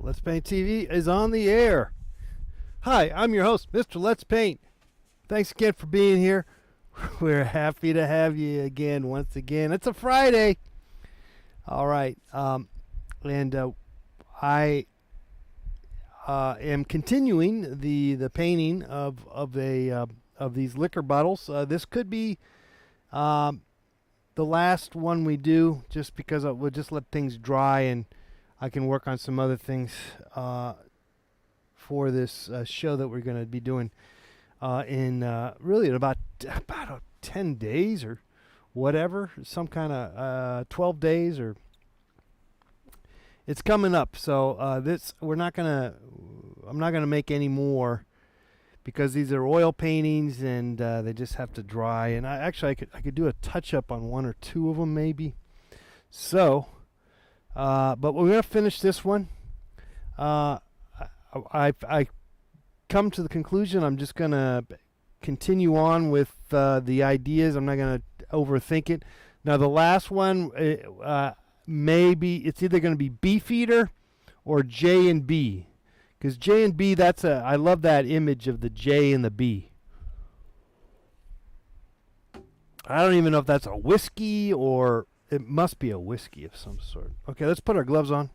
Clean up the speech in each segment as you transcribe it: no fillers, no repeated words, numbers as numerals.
Let's Paint TV is on the air. Hi, I'm your host, Mr. Let's Paint. Thanks again for being here. We're happy to have you again, once again. It's a Friday. All right. And I am continuing the painting of these liquor bottles. This could be the last one we do, just because we'll just let things dry and I can work on some other things for this show that we're going to be doing really in about 10 days or whatever, some kind of 12 days, or it's coming up. So I'm not gonna make any more, because these are oil paintings and they just have to dry. And I could do a touch up on one or two of them maybe. So. But we're going to finish this one. I come to the conclusion I'm just going to continue on with the ideas. I'm not going to overthink it. Now, the last one, maybe it's either going to be Beefeater or J and B. Because J and B, I love that image of the J and the B. I don't even know if that's a whiskey or... It must be a whiskey of some sort. Okay, let's put our gloves on.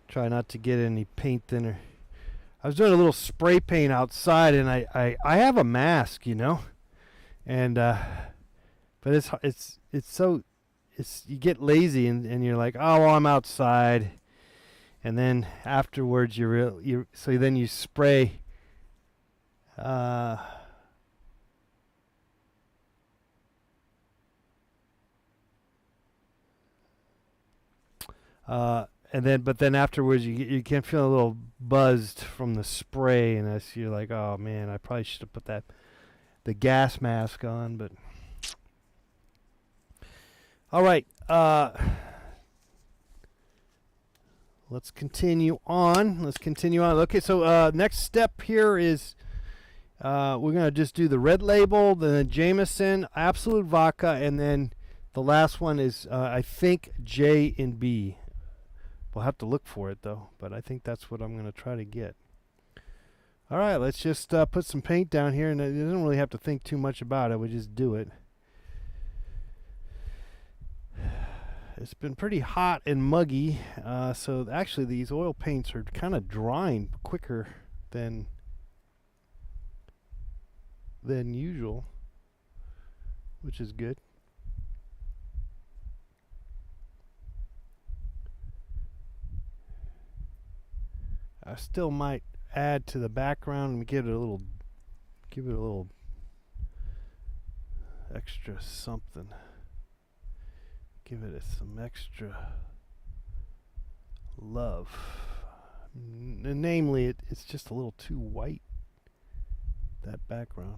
Try not to get any paint thinner. I was doing a little spray paint outside, and I have a mask, you know, and but it's you get lazy and you're like, oh, well, I'm outside, and then afterwards so then you spray. But then afterwards you can feel a little buzzed from the spray, and you're like, oh man, I probably should have put the gas mask on. But all right, let's continue on. Okay, so next step here is we're gonna just do the Red Label, the Jameson, Absolute Vodka, and then the last one is I think J and B. We'll have to look for it, though, but I think that's what I'm going to try to get. All right, let's just put some paint down here, and you don't really have to think too much about it. We just do it. It's been pretty hot and muggy, so actually these oil paints are kind of drying quicker than usual, which is good. I still might add to the background and give it a little extra something. Give it some extra love. Namely, it's just a little too white, that background.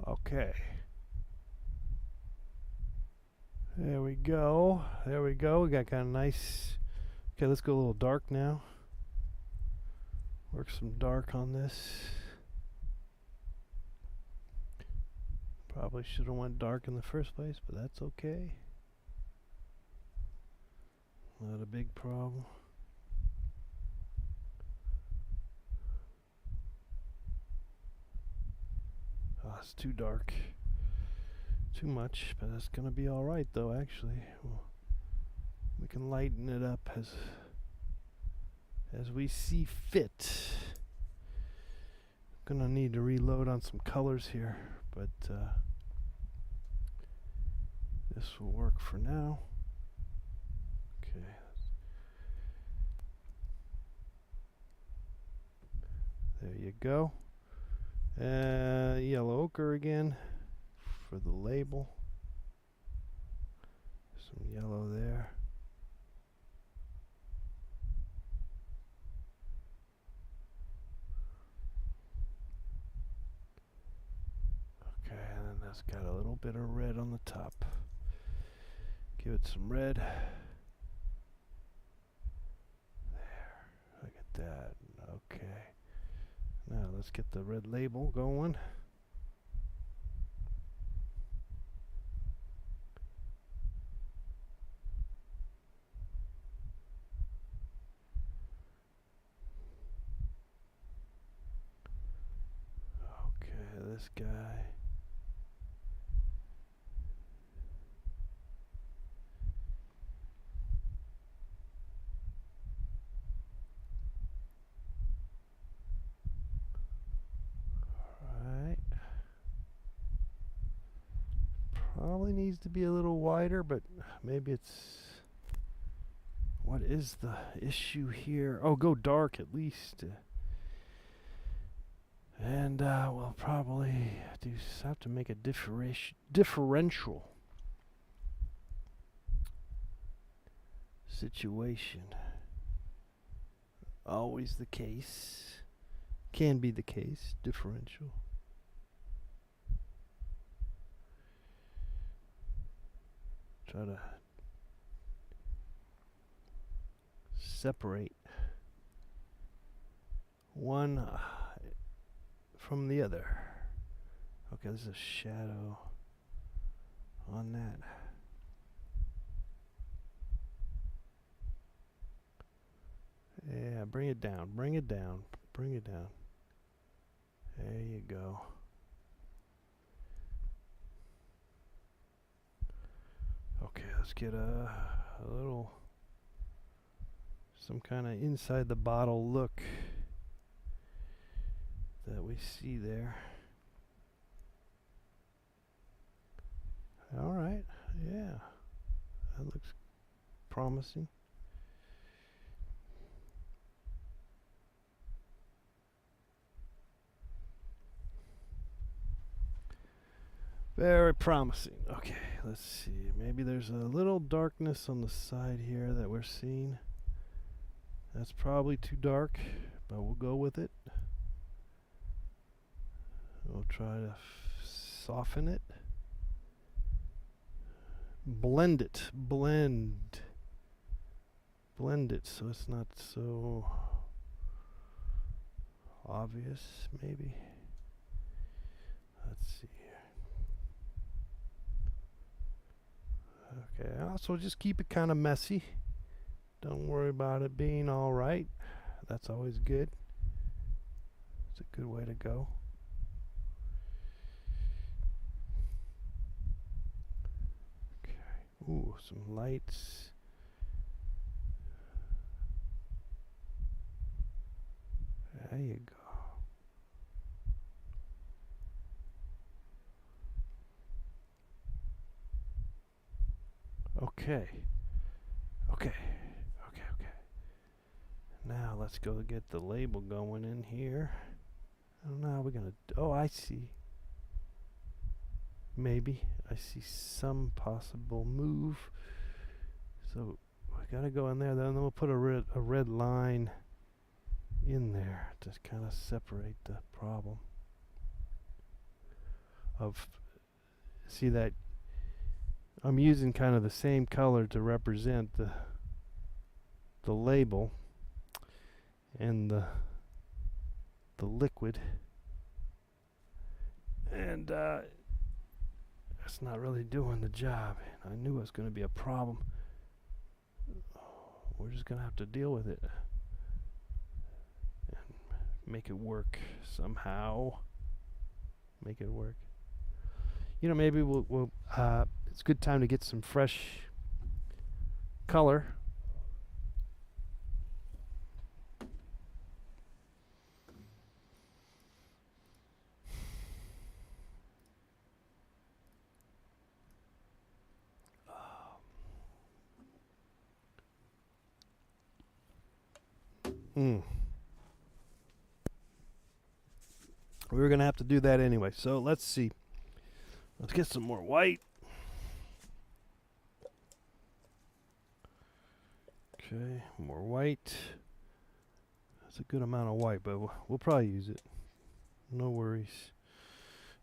Okay. There we go. We got kind of nice. Okay, let's go a little dark now. Work some dark on this. Probably should have went dark in the first place, but that's okay. Not a big problem. Oh, it's too dark. Too much, but that's gonna be all right, though. Actually, we can lighten it up as we see fit. Gonna need to reload on some colors here, but this will work for now. Okay. There you go. Yellow ochre again for the label. Some yellow there. Okay, and then that's got a little bit of red on the top. Give it some red. There. Look at that. Okay. Now let's get the red label going. Okay, this guy. Probably needs to be a little wider, but maybe it's... What is the issue here? Oh, go dark at least. And we'll probably have to make a differential situation. Always the case. Can be the case. Differential. Try to separate one from the other. Okay, there's a shadow on that. Yeah, bring it down, bring it down, bring it down. There you go. Okay, let's get a little, some kind of inside the bottle look that we see there. All right, yeah, that looks promising. Very promising. Okay, let's see. Maybe there's a little darkness on the side here that we're seeing. That's probably too dark, but we'll go with it. We'll try to soften it. Blend it. Blend it so it's not so obvious, maybe. Let's see. Okay, also just keep it kind of messy. Don't worry about it being all right. That's always good. It's a good way to go. Okay. Ooh, some lights. There you go. Okay. Now let's go get the label going in here. I don't know how we're gonna. Oh, I see. Maybe I see some possible move. So we gotta go in there. Then we'll put a red line in there to kind of separate the problem. See that I'm using kind of the same color to represent the label and the liquid, and it's not really doing the job. I knew it was going to be a problem. We're just going to have to deal with it and make it work somehow. Make it work. You know, maybe we'll it's a good time to get some fresh color. We were going to have to do that anyway. So let's see. Let's get some more white. Okay, more white. That's a good amount of white, but we'll probably use it. No worries.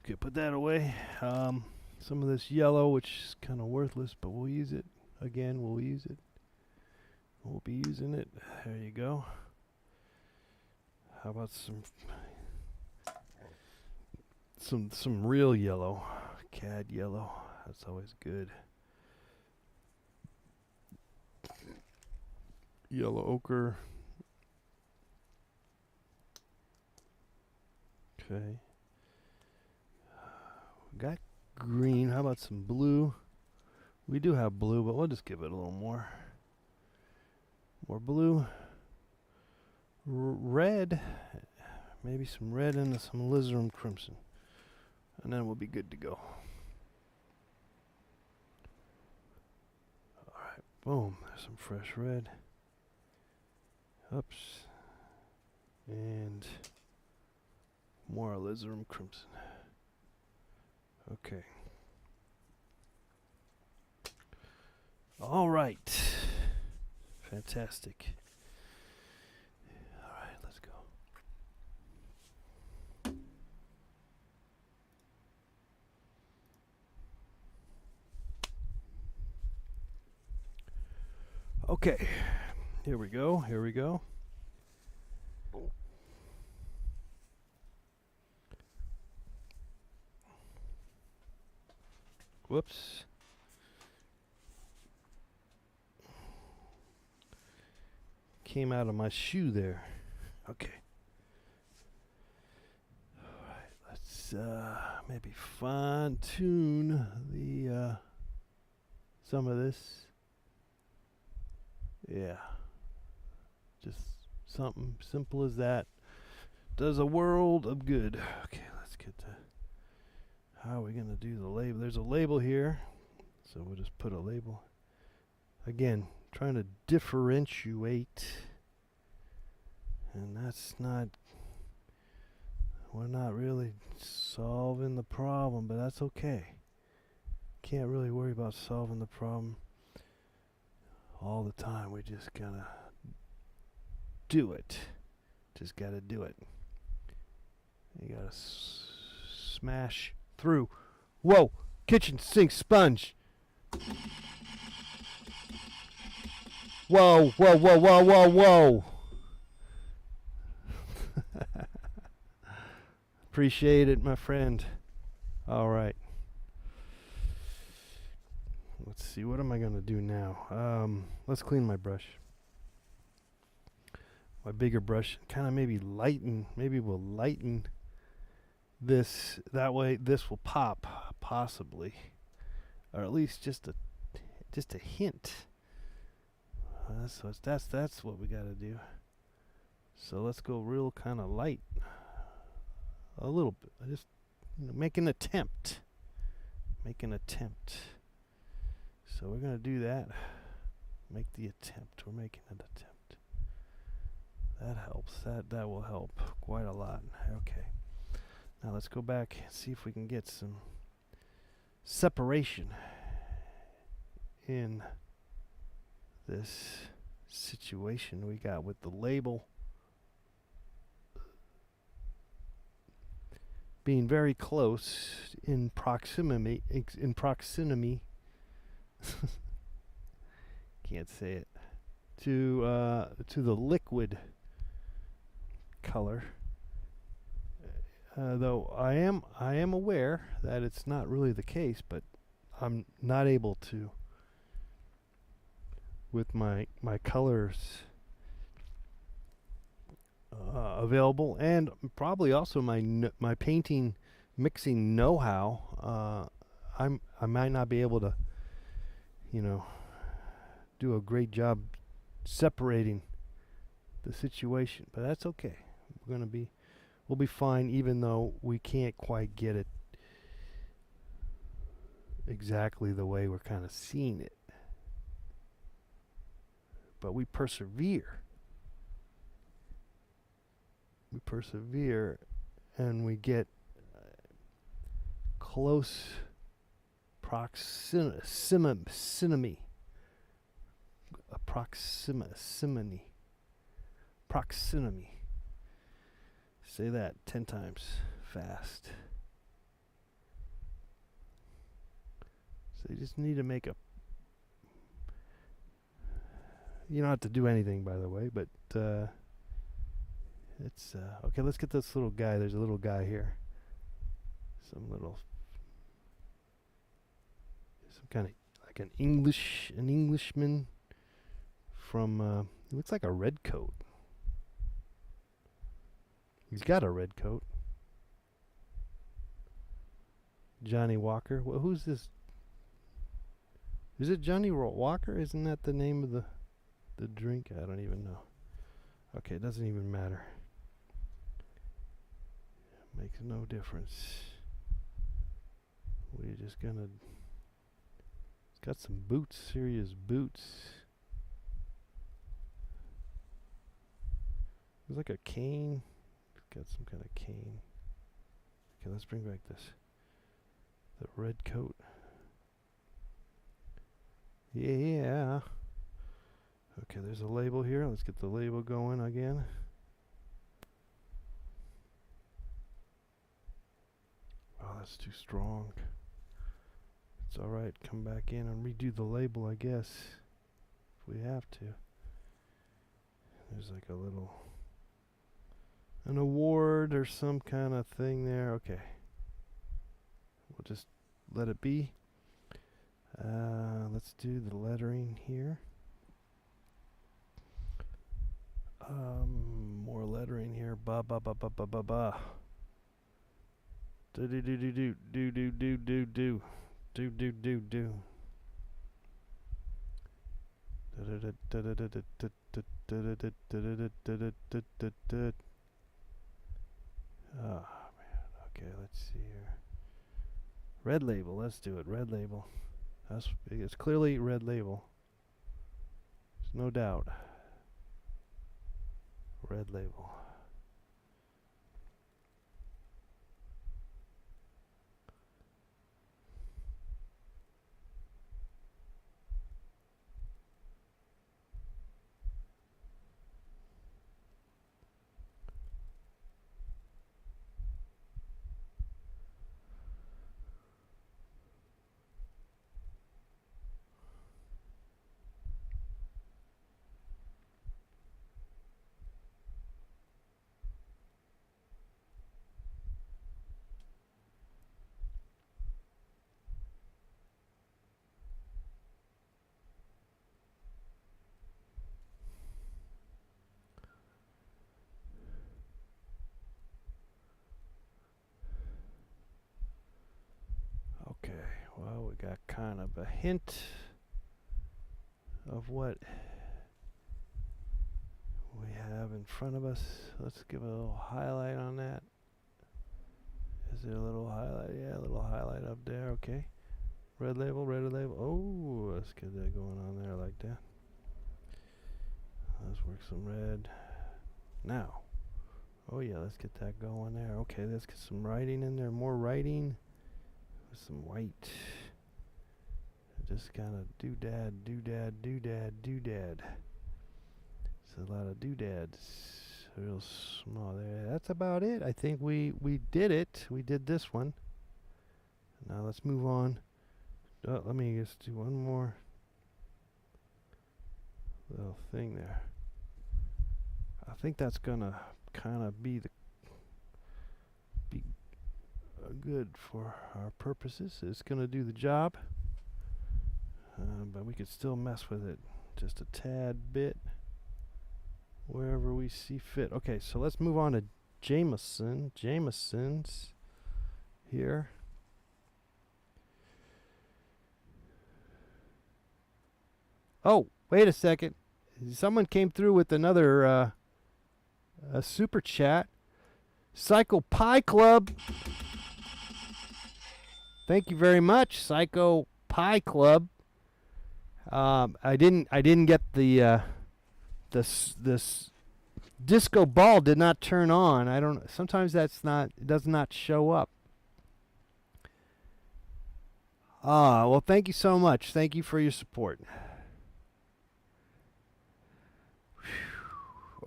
Okay, put that away. Some of this yellow, which is kind of worthless, but we'll use it. Again, we'll use it. We'll be using it. There you go. How about some real yellow? Cad yellow. That's always good. Yellow ochre. Okay. We got green. How about some blue? We do have blue, but we'll just give it a little more. More blue. Red. Maybe some red and some alizarin crimson. And then we'll be good to go. Alright, boom. There's some fresh red. Oops. And more alizarin crimson. Okay. All right. Fantastic. All right, let's go. Okay. Here we go. Here we go. Whoops. Came out of my shoe there. Okay. Alright, let's maybe fine tune the some of this. Yeah. Just something simple as that does a world of good. Okay, let's get to how are we gonna do the label? There's a label here, so we'll just put a label. Again, trying to differentiate, and that's not, we're not really solving the problem, but that's okay. Can't really worry about solving the problem all the time. We just gotta do it. Just gotta do it. You gotta smash through. Whoa! Kitchen sink sponge. Whoa, whoa, whoa, whoa, whoa, whoa. Appreciate it, my friend. All right. Let's see, what am I going to do now? Let's clean my brush. My bigger brush. Kind of maybe we'll lighten this. That way this will pop, possibly. Or at least just a hint. That's what we got to do. So let's go real kind of light. A little bit. Just make an attempt. Make an attempt. So we're going to do that. Make the attempt. We're making an attempt. That helps. That will help quite a lot. Okay. Now let's go back and see if we can get some separation in this situation we got with the label being very close in proximity. Can't say it. To the liquid color. Though I am aware that it's not really the case, but I'm not able to with my colors available, and probably also my painting mixing know-how. I might not be able to, do a great job separating the situation, but that's okay. We'll be fine, even though we can't quite get it exactly the way we're kind of seeing it. But we persevere. We persevere, and we get close proximity. Proximity. Proximity. Say that 10 times fast. So you just need to make a... You don't have to do anything, by the way, but it's... okay, let's get this little guy. There's a little guy here. Some kind of like an Englishman from, he looks like a red coat. He's got a red coat. Johnny Walker. Well, who's this? Is it Johnny Walker? Isn't that the name of the drink? I don't even know. Okay, it doesn't even matter. Makes no difference. We're just gonna... It's got some boots, serious boots. It's like a cane. It's got some kind of cane. Okay, let's bring back this. The red coat. Yeah. Okay, there's a label here. Let's get the label going again. Oh, that's too strong. It's alright. Come back in and redo the label, I guess. If we have to. There's like a little... an award or some kind of thing there. Okay. We'll just let it be. Let's do the lettering here. More lettering here. Ba ba ba ba ba ba ba. Do do do do do do do do do do do do do do. Oh man. Okay, let's see here. Red label. Let's do it. Red label. It's clearly red label. There's no doubt. Red label. Okay, well, we got kind of a hint of what we have in front of us. Let's give a little highlight on that. Is there a little highlight? Yeah, a little highlight up there. Okay. Red label, red label. Oh, let's get that going on there like that. Let's work some red. Now. Oh yeah, let's get that going there. Okay, let's get some writing in there. More writing. With some white. Just kind of doodad, doodad, doodad, doodad. It's a lot of doodads. Real small there. That's about it. I think we did it. We did this one. Now let's move on. Let me just do one more little thing there. I think that's gonna kind of be good for our purposes. It's gonna do the job, but we could still mess with it just a tad bit wherever we see fit. Okay, so let's move on to Jameson's here. Oh, wait a second. Someone came through with another a super chat. Psycho Pie Club. Thank you very much, Psycho Pie Club. I didn't get the this disco ball did not turn on. I don't. Sometimes it does not show up. Well, thank you so much. Thank you for your support.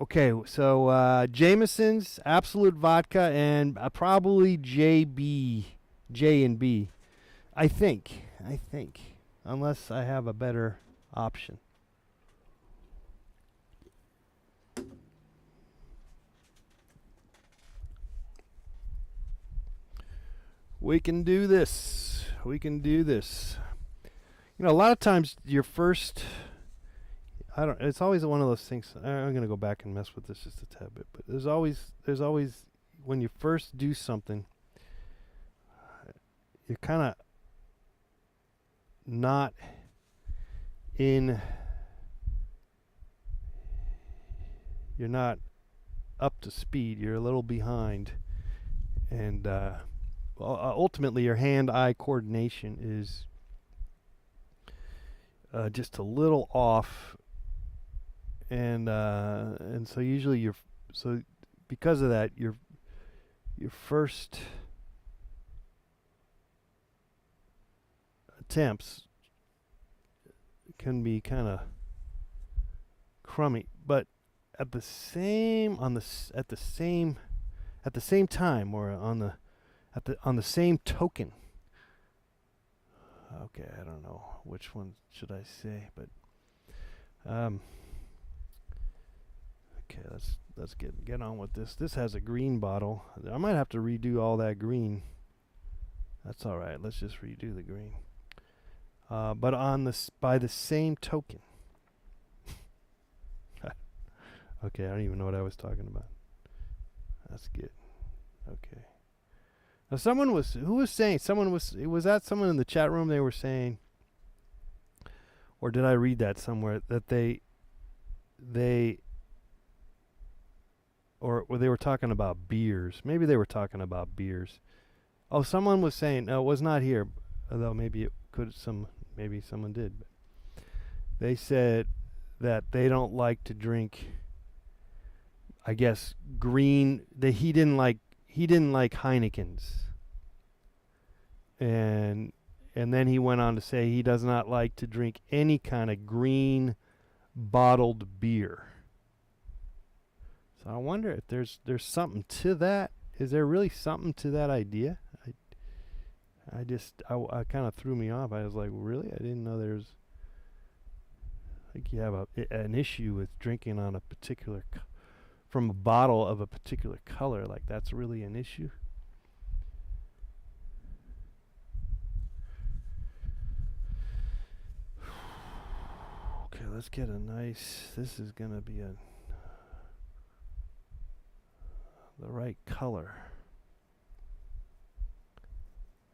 Okay, so Jameson's, Absolute Vodka, and probably J and B. I think, unless I have a better option. We can do this. We can do this. You know, a lot of times your first, I don't. It's always one of those things. I'm gonna go back and mess with this just a tad bit, but there's always when you first do something, you're kind of not in. You're not up to speed. You're a little behind, and ultimately your hand-eye coordination is just a little off, and so usually so because of that your first attempts can be kind of crummy, but at the same time, or on the same token. Okay, I don't know which one should I say, but okay, let's get on with this. This has a green bottle. I might have to redo all that green. That's all right. Let's just redo the green. But by the same token. Okay, I don't even know what I was talking about. That's good. Okay. Now someone was that someone in the chat room, they were saying, or did I read that somewhere, that they were talking about beers. Maybe they were talking about beers. Oh, someone was saying, no, it was not here, although maybe maybe someone did. But they said that they don't like to drink, I guess, green. He didn't like Heineken's, and then he went on to say he does not like to drink any kind of green bottled beer. So I wonder if there's something to that. Is there really something to that idea? I kind of threw me off. I was like, really? I didn't know there's. I think you have an issue with drinking on a particular from a bottle of a particular color. Like that's really an issue. Okay, let's get a nice. This is gonna be the right color.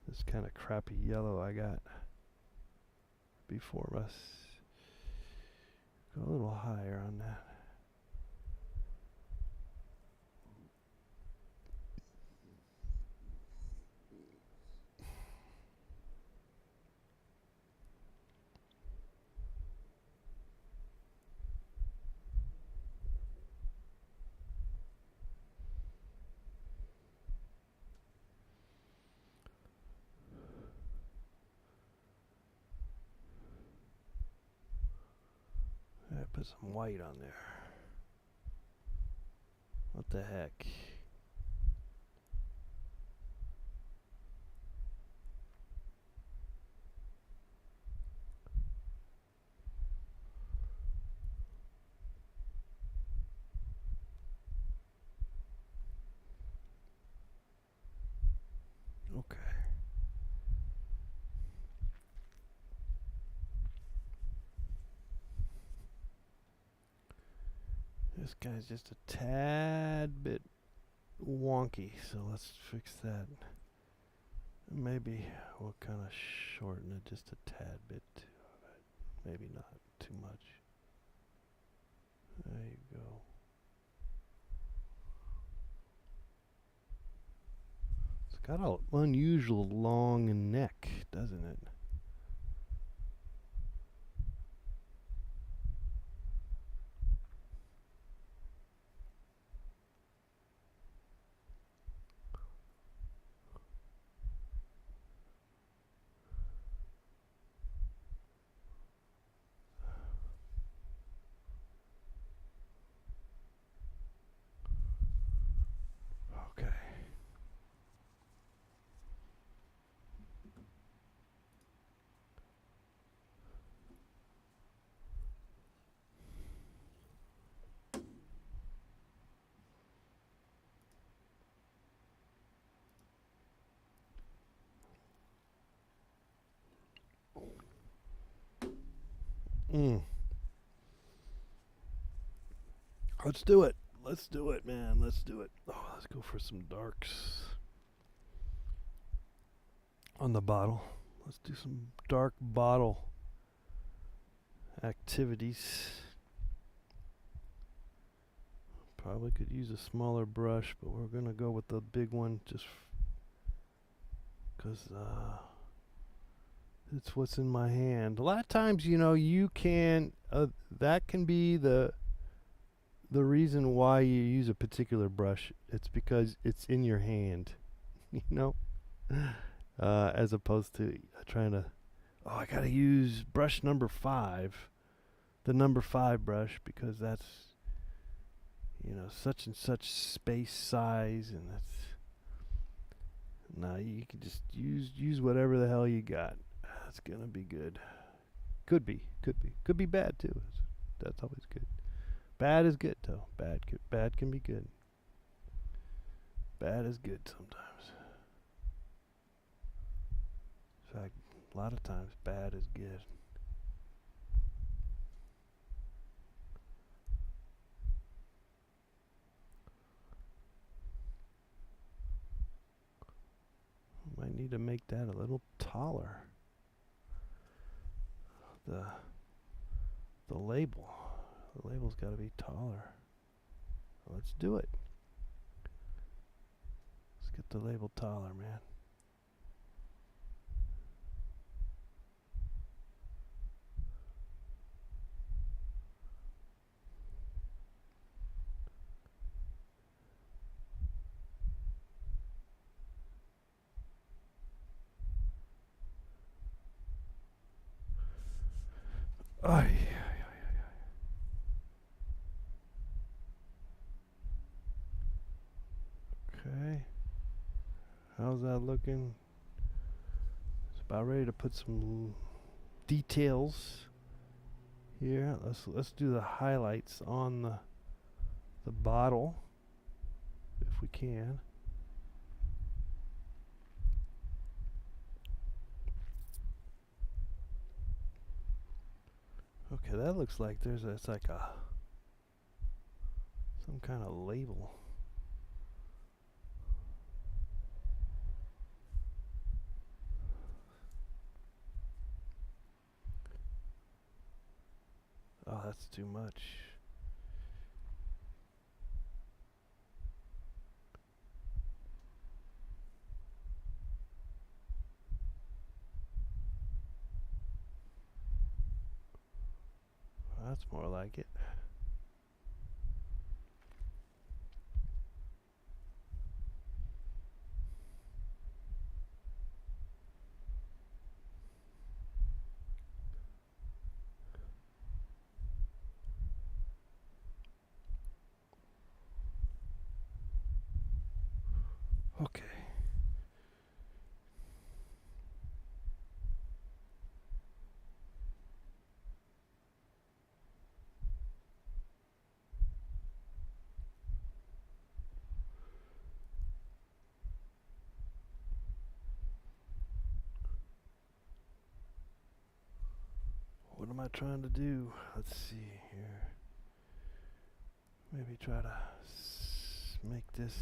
This kind of crappy yellow I got before us. Go a little higher on that. Put some white on there. What the heck? Okay. This guy's just a tad bit wonky, so let's fix that. Maybe we'll kind of shorten it just a tad bit too. Maybe not too much. There you go. It's got an unusual long neck, doesn't it? Mm. Let's do it. Let's do it, man. Let's do it. Oh, let's go for some darks on the bottle. Let's do some dark bottle activities. Probably could use a smaller brush, but we're going to go with the big one just because it's what's in my hand. A lot of times, you can, that can be the reason why you use a particular brush. It's because it's in your hand, you know, as opposed to trying to, I got to use brush number 5, the number 5 brush, because that's, such and such space size, and that's, no, you can just use whatever the hell you got. That's gonna be good. Could be bad too. That's always good. Bad is good though. Bad can be good. Bad is good sometimes. In fact, a lot of times bad is good. Might need to make that a little taller. The label. The label's got to be taller. Let's do it. Let's get the label taller, man. Ay. Okay. How's that looking? It's about ready to put some details here. Let's do the highlights on the bottle if we can. Okay, that looks like it's like some kind of label. Oh, that's too much. That's more like it. Okay. What am I trying to do? Let's see here. Maybe try to make this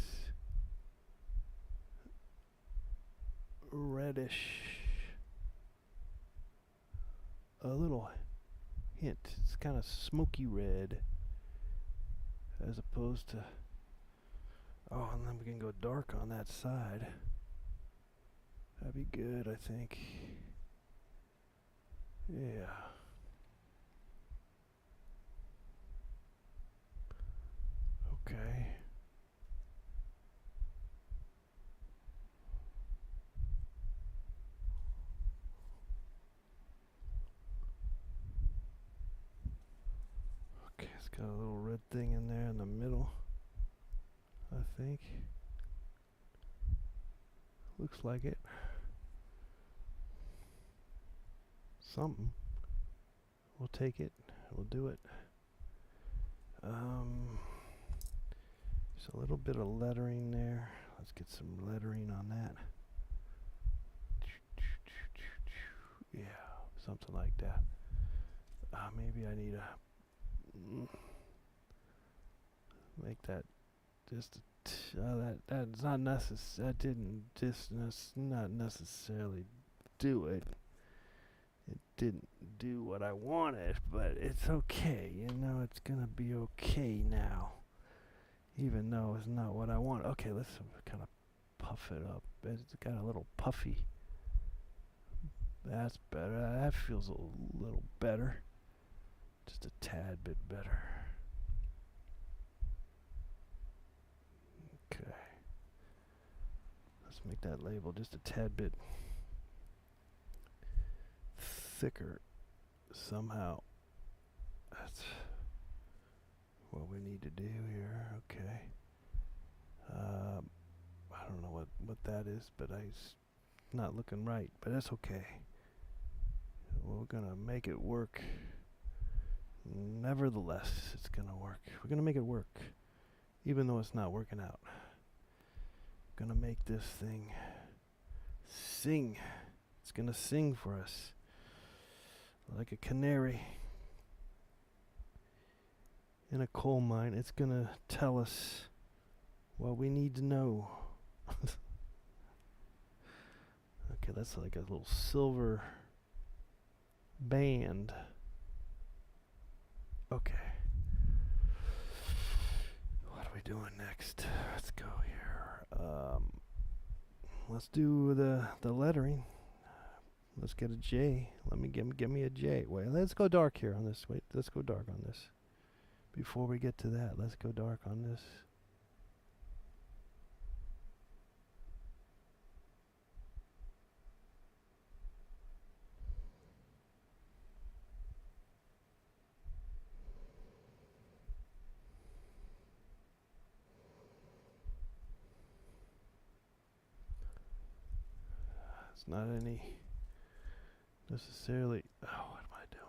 reddish. A little hint. It's kind of smoky red as opposed to, and then we can go dark on that side. That'd be good, I think. Yeah. Okay. Okay, it's got a little red thing in there in the middle, I think. Looks like it. Something. We'll take it. We'll do it. There's a little bit of lettering there. Let's get some lettering on that. Yeah, something like that. maybe I need to make that just that's not necessary. That didn't just not necessarily do it. It didn't do what I wanted, but it's okay. You know, it's gonna be okay now. Even though it's not what I want. Okay, let's kind of puff it up. It's got a little puffy. That's better. That feels a little better. Just a tad bit better. Okay. Let's make that label just a tad bit thicker somehow. That's what we need to do here. Okay. I don't know what that is, but it's not looking right, but that's okay. We're gonna make it work. Nevertheless, it's gonna work. We're gonna make it work, even though it's not working out. Gonna make this thing sing. It's gonna sing for us like a canary in a coal mine. It's gonna tell us what we need to know. Okay, that's like a little silver band. Okay. What are we doing next? Let's go here. Let's do the lettering. Let's get a J. Let me give me a J. Wait, let's go dark here on this. Wait, let's go dark on this. Before we get to that, let's go dark on this. It's not any necessarily. Oh, what am I doing?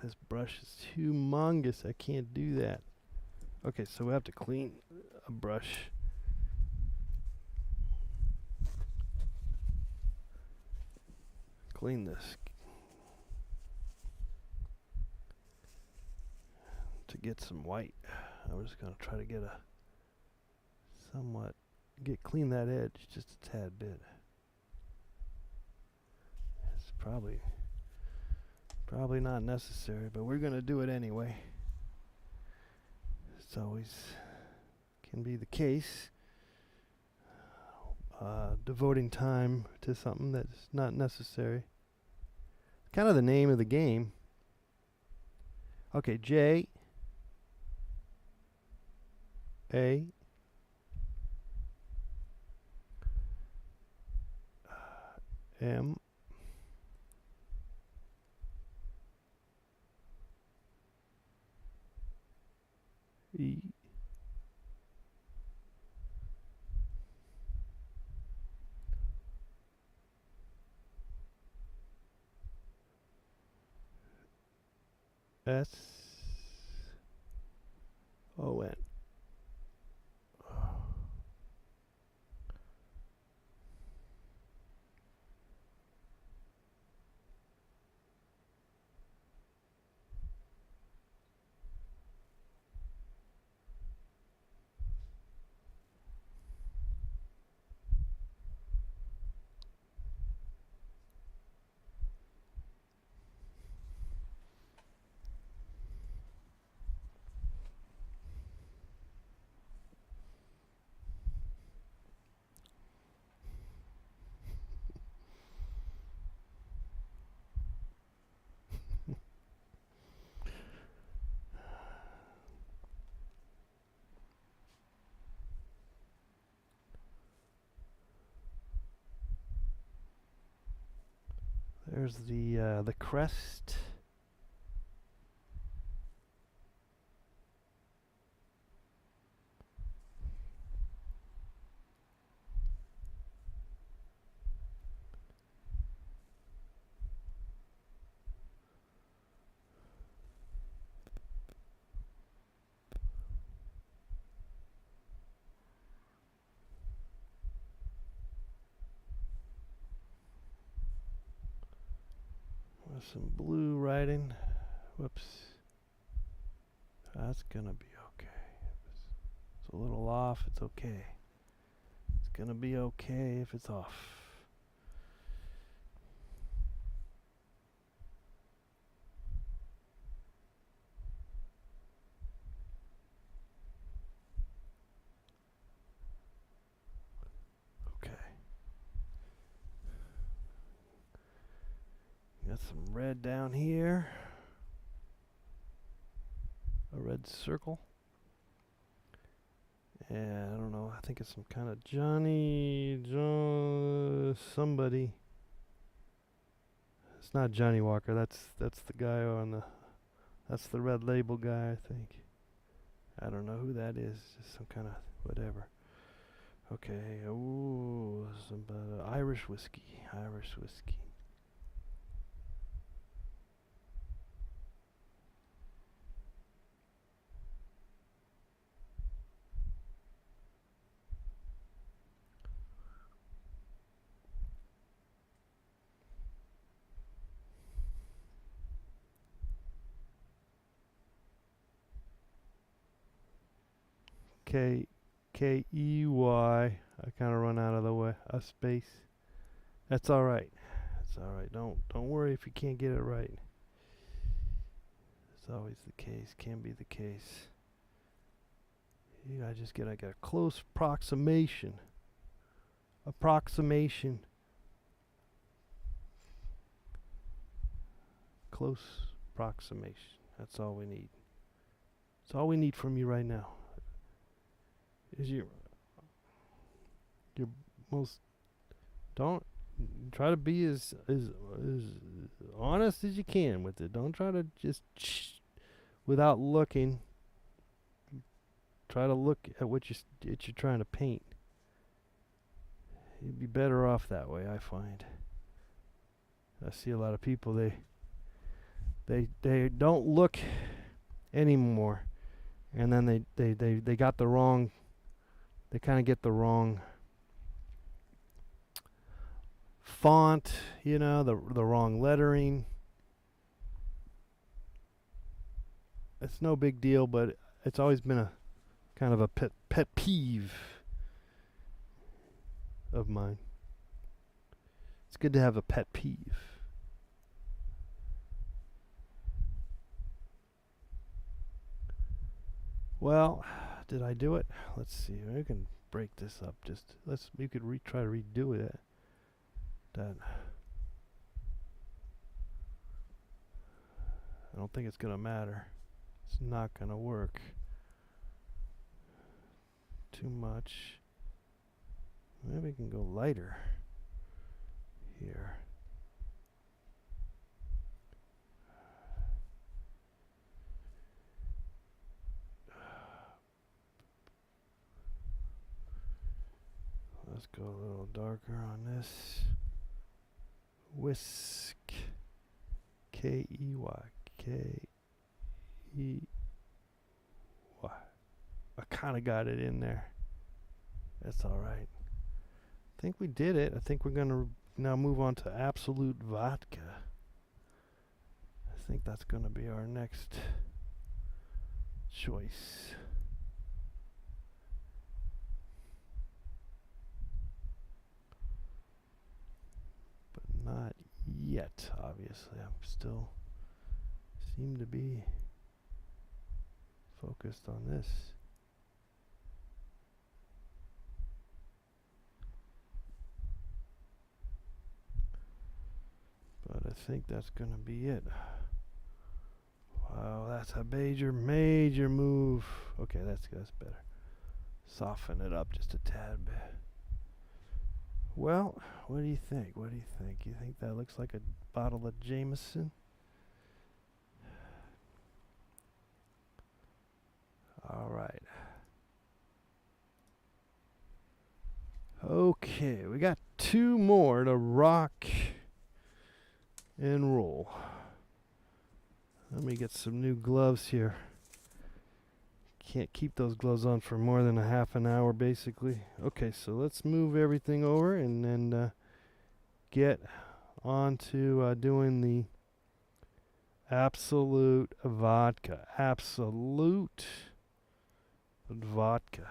This brush is humongous. I can't do that. Okay, so we have to clean a brush. Clean this to get some white. I'm just gonna try to get a somewhat clean that edge just a tad bit. It's probably not necessary, but we're gonna do it anyway. It's always can be the case. Devoting time to something that's not necessary. Kind of the name of the game. Okay, J A M E S O N. There's the crest. With some blue writing. Whoops. That's gonna be okay. It's a little off, it's okay. It's gonna be okay if it's off. Okay. Got some red down here. A red circle. And I don't know, I think it's some kind of somebody. It's not Johnny Walker, that's the guy that's the red label guy, I think. I don't know who that is, just some kind of whatever. Okay, ooh, some Irish whiskey. Key. I kind of run out of the way. A space. That's all right. That's all right. Don't worry if you can't get it right. It's always the case. Can be the case. You gotta just get like a close approximation. Close approximation. That's all we need. That's all we need from you right now. Is your most don't try to be as honest as you can with it. Don't try to just without looking. Try to look at what you're trying to paint. You'd be better off that way, I find. I see a lot of people they don't look anymore, and then they got the wrong. They kind of get the wrong font, you know, the wrong lettering. It's no big deal, but it's always been a kind of a pet peeve of mine. It's good to have a pet peeve. Well, did I do it? Let's see. I can break this up. You could try to redo it. That I don't think it's gonna matter. It's not gonna work too much. Maybe we can go lighter here. Let's go a little darker on this. Whisk. Key. Key. I kind of got it in there. That's all right. I think we did it. I think we're going to now move on to Absolut Vodka. I think that's going to be our next choice. But not yet, obviously. I'm still seem to be focused on this. But I think that's gonna be it. Wow, that's a major move. Okay, that's better. Soften it up just a tad bit. Well, what do you think? You think that looks like a bottle of Jameson? All right. Okay, we got two more to rock and roll. Let me get some new gloves here. Can't keep those gloves on for more than a half an hour, basically. Okay, so let's move everything over and then get on to doing the Absolut vodka. Absolut vodka.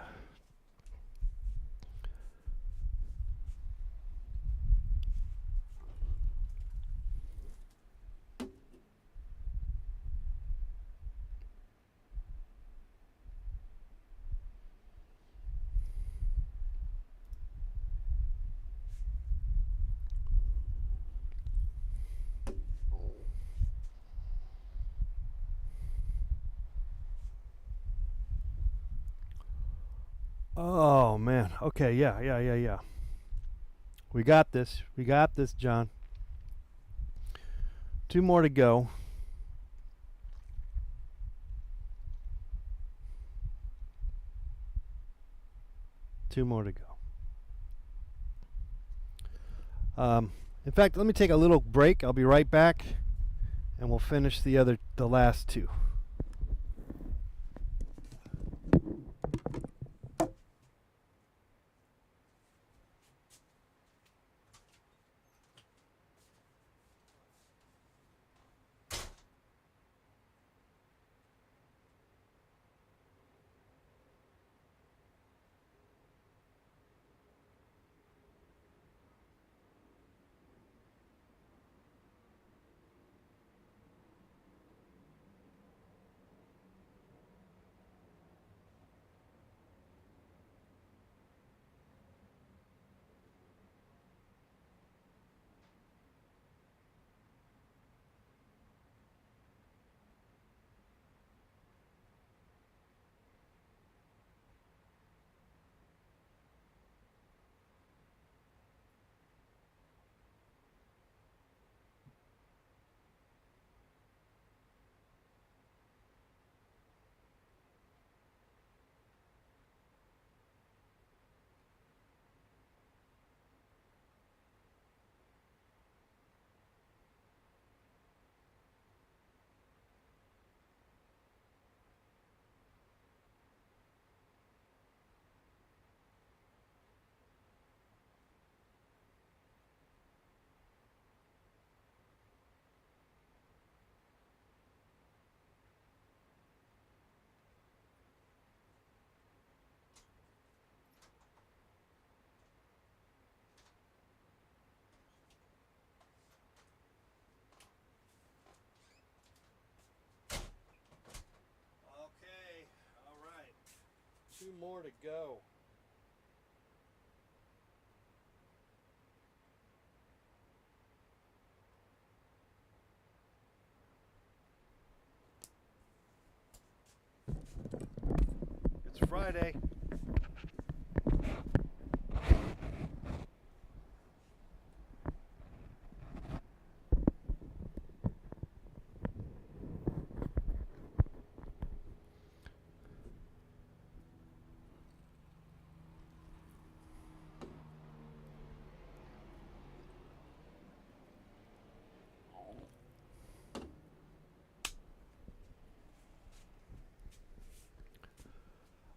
Oh man. Okay, yeah. We got this. We got this, John. 2 more to go. Two more to go. In fact, let me take a little break. I'll be right back, and we'll finish the last two. Okay, all right. 2 more to go. It's Friday.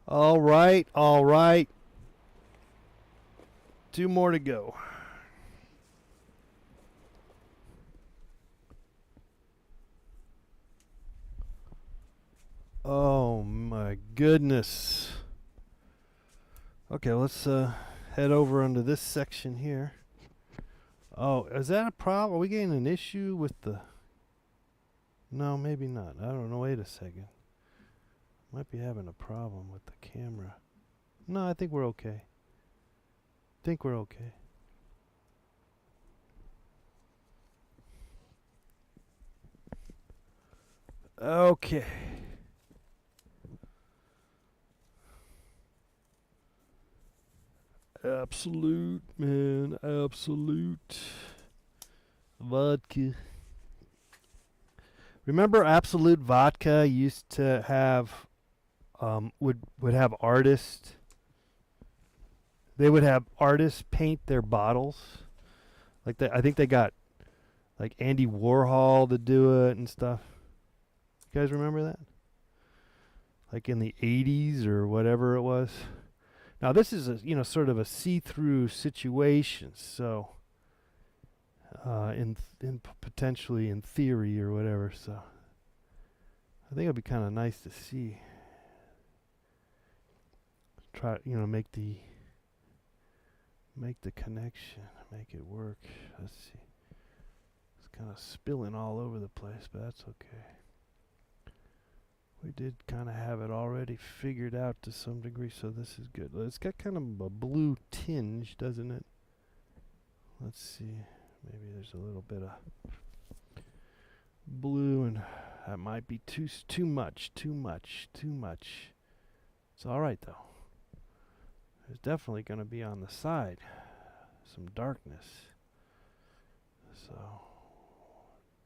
All right, all right. 2 more to go. Oh my goodness. Okay, let's head over into this section here. Oh, is that a problem? Are we getting an issue with the... No, maybe not. I don't know. Wait a second. Might be having a problem with the camera. No, I think we're okay. Think we're okay. Okay. Absolute, man. Absolute vodka. Remember Absolute Vodka used to have would have artists. They would have artists paint their bottles. Like I think they got like Andy Warhol to do it and stuff. You guys remember that? Like in the 80s or whatever it was. Now this is sort of a see-through situation. So in potentially in theory or whatever. So I think it'd be kind of nice to see. Try, make the connection, make it work. Let's see. It's kind of spilling all over the place, but that's okay. We did kind of have it already figured out to some degree, so this is good. It's got kind of a blue tinge, doesn't it? Let's see. Maybe there's a little bit of blue, and that might be too much. It's all right though. There's definitely going to be on the side some darkness. So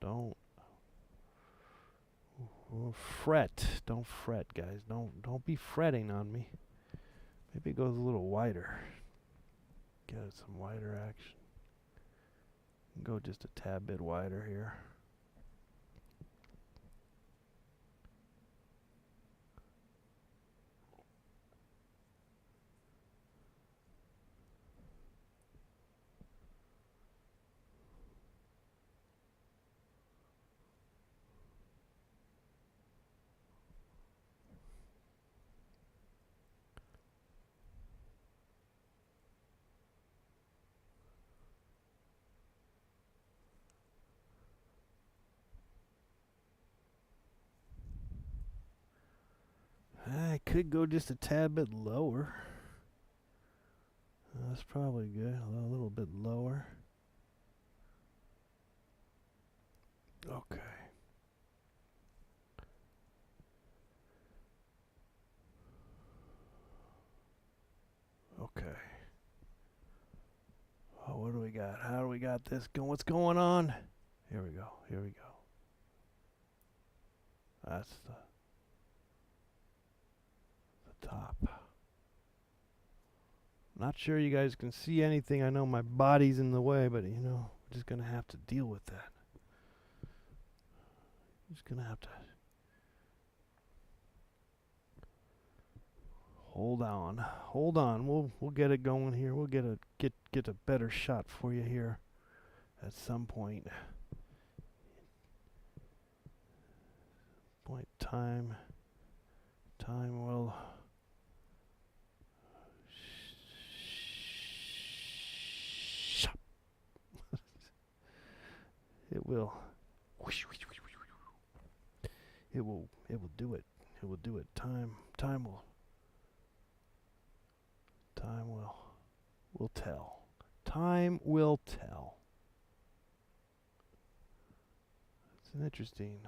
don't fret. Don't fret, guys. Don't be fretting on me. Maybe it goes a little wider. Get some wider action. Go just a tad bit wider here. I could go just a tad bit lower. That's probably good. A little bit lower. Okay. Okay. Oh, what do we got? How do we got this going? What's going on? Here we go. Here we go. That's the top. Not sure you guys can see anything. I know my body's in the way, but we're just going to have to deal with that. Just going to have to hold on. Hold on. We'll get it going here. We'll get a better shot for you here at some point. Time will it will do it. It will do it. Time will tell. Time will tell. It's an interesting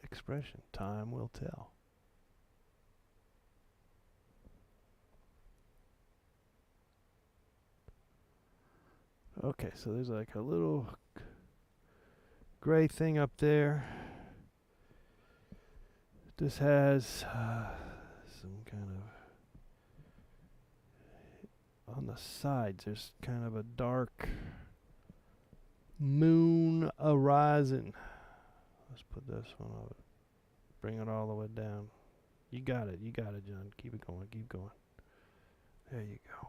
expression. Time will tell. Okay, so there's like a little gray thing up there. This has some kind of, on the sides there's kind of a dark moon horizon. Let's put this one over. Bring it all the way down. You got it, John. Keep it going, keep going. There you go.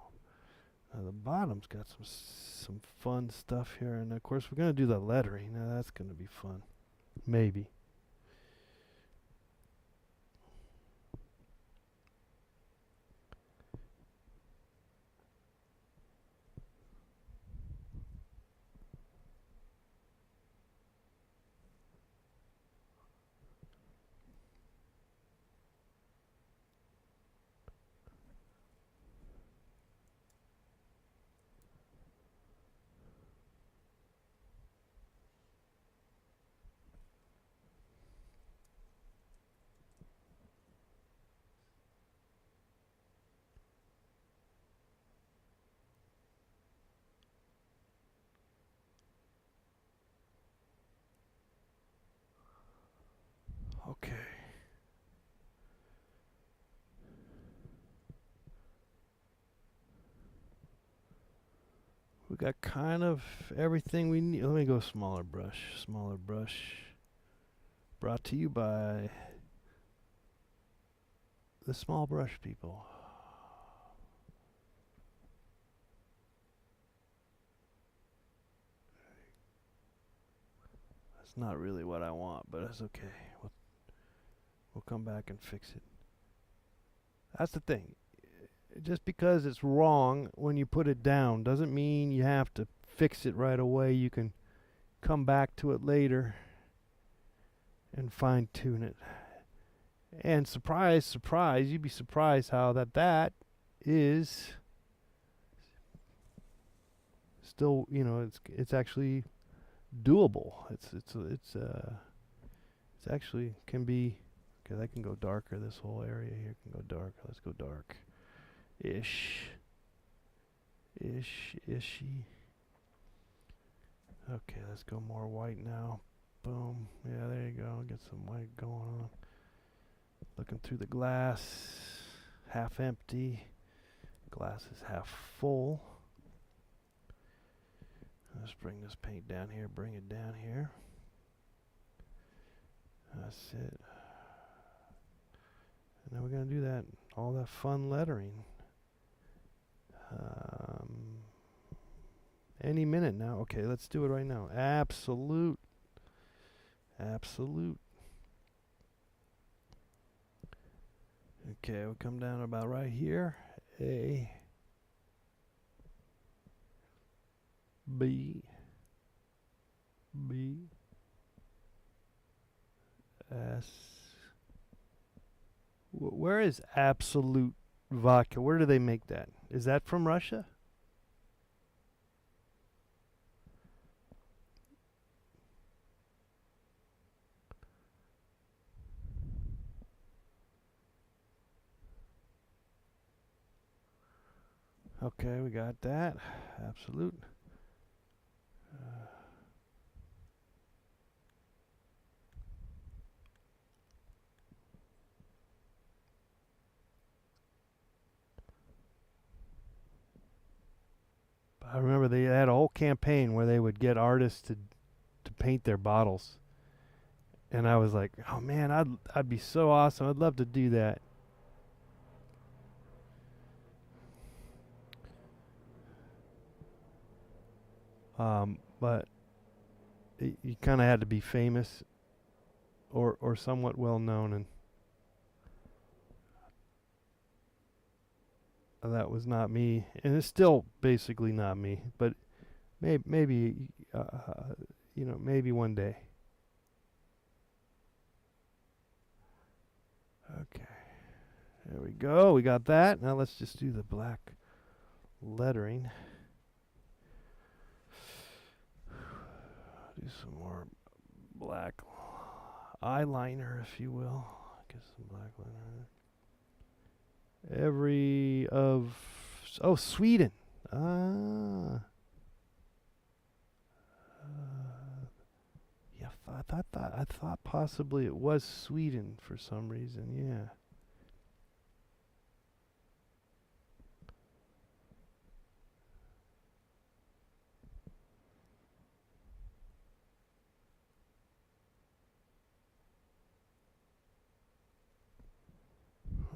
Now the bottom's got some fun stuff here, and of course we're gonna do the lettering. Now that's gonna be fun. Maybe. Okay. We got kind of everything we need. Let me go smaller brush. Smaller brush. Brought to you by the Small Brush people. It's not really what I want, but it's okay. We'll come back and fix it. That's the thing. Just because it's wrong when you put it down doesn't mean you have to fix it right away. You can come back to it later and fine tune it. And surprise, surprise, you'd be surprised how that is still, it's actually doable. It's actually can be. Okay, that can go darker. This whole area here can go dark. Let's go dark. Ishy. Okay, let's go more white now. Boom. Yeah, there you go. Get some white going on. Looking through the glass. Half empty. Glass is half full. Let's bring this paint down here. Bring it down here. That's it. And then we're going to do that. All that fun lettering. Any minute now. Okay, let's do it right now. Absolute. Okay, we'll come down about right here. A. B. S. Where is Absolut vodka? Where do they make that? Is that from Russia? Okay, we got that. Absolute. I remember they had a whole campaign where they would get artists to paint their bottles, and I was like, oh man, I'd be so awesome. I'd love to do that. But you kind of had to be famous or somewhat well known, and that was not me, and it's still basically not me. But maybe maybe one day. Okay, there we go. We got that. Now let's just do the black lettering. Do some more black eyeliner, if you will. Get some black liner. Sweden. Yeah, I thought possibly it was Sweden for some reason. Yeah.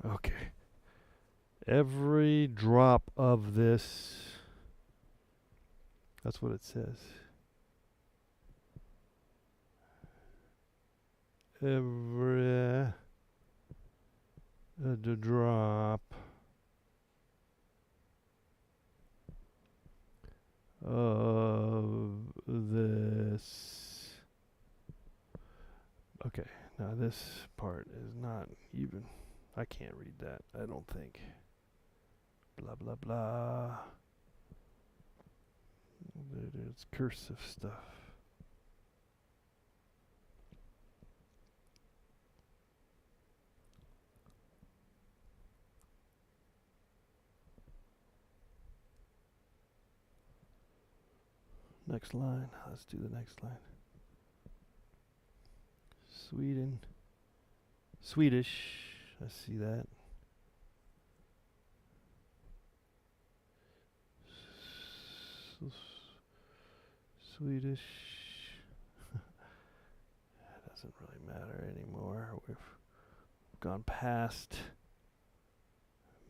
Okay. Every drop of this, that's what it says. Every drop of this. Okay, now this part is not even. I can't read that, I don't think. Blah, blah, blah. It's cursive stuff. Next line. Let's do the next line. Swedish. I see that. Swedish. It doesn't really matter anymore. We've gone past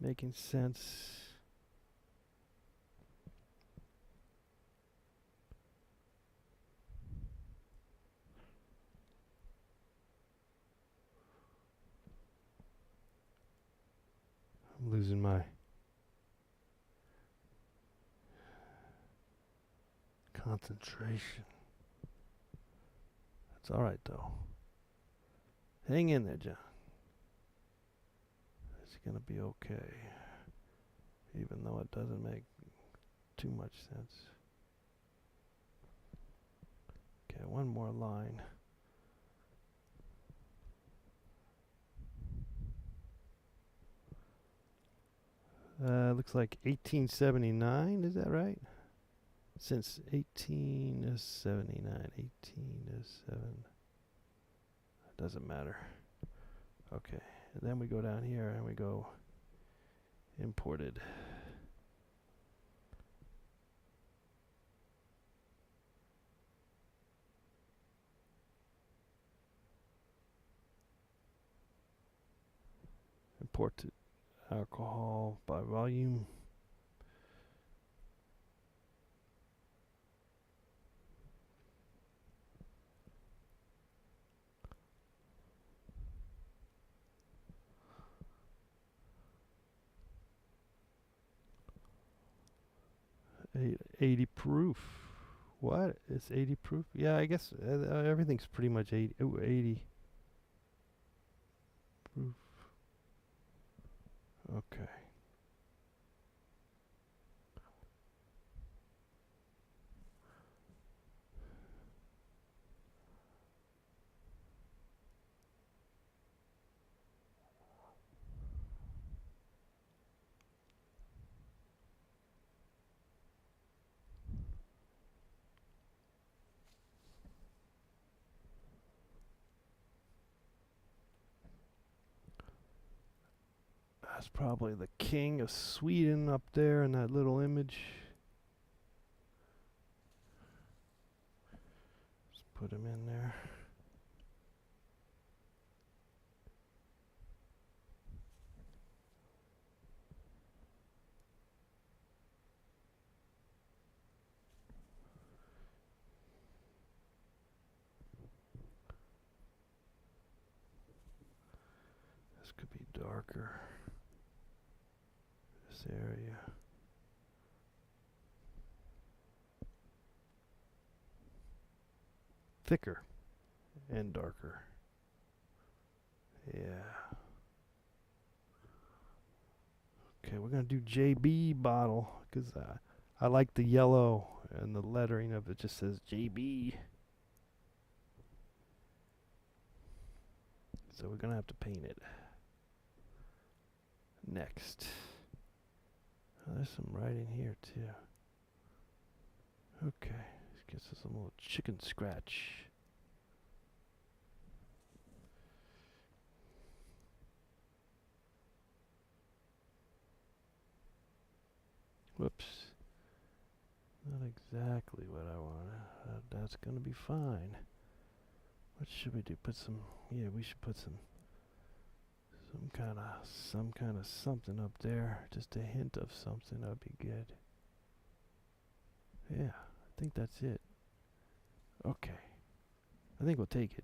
making sense. losing my concentration. That's all right, though. Hang in there, John. It's going to be okay. Even though it doesn't make too much sense. Okay, one more line. Looks like 1879, is that right? Since 1879, 18 is 7. It doesn't matter. Okay, and then we go down here and we go imported. Imported alcohol by volume. Eight, 80 proof. What? It's 80 proof? Yeah, I guess everything's pretty much 80. Ooh, 80 proof. Okay. That's probably the king of Sweden up there in that little image. Just put him in there. This could be darker. This area. Thicker and darker. Yeah. Okay, we're going to do JB bottle because I like the yellow and the lettering of it just says JB. So we're going to have to paint it. Next. Oh, there's some writing here too. Okay, let's get some little chicken scratch. Whoops. Not exactly what I wanted. That's gonna be fine. What should we do? Put some, yeah, we should put some kind of something up there. Just a hint of something. That'd be good. Yeah, I think that's it. Okay. I think we'll take it.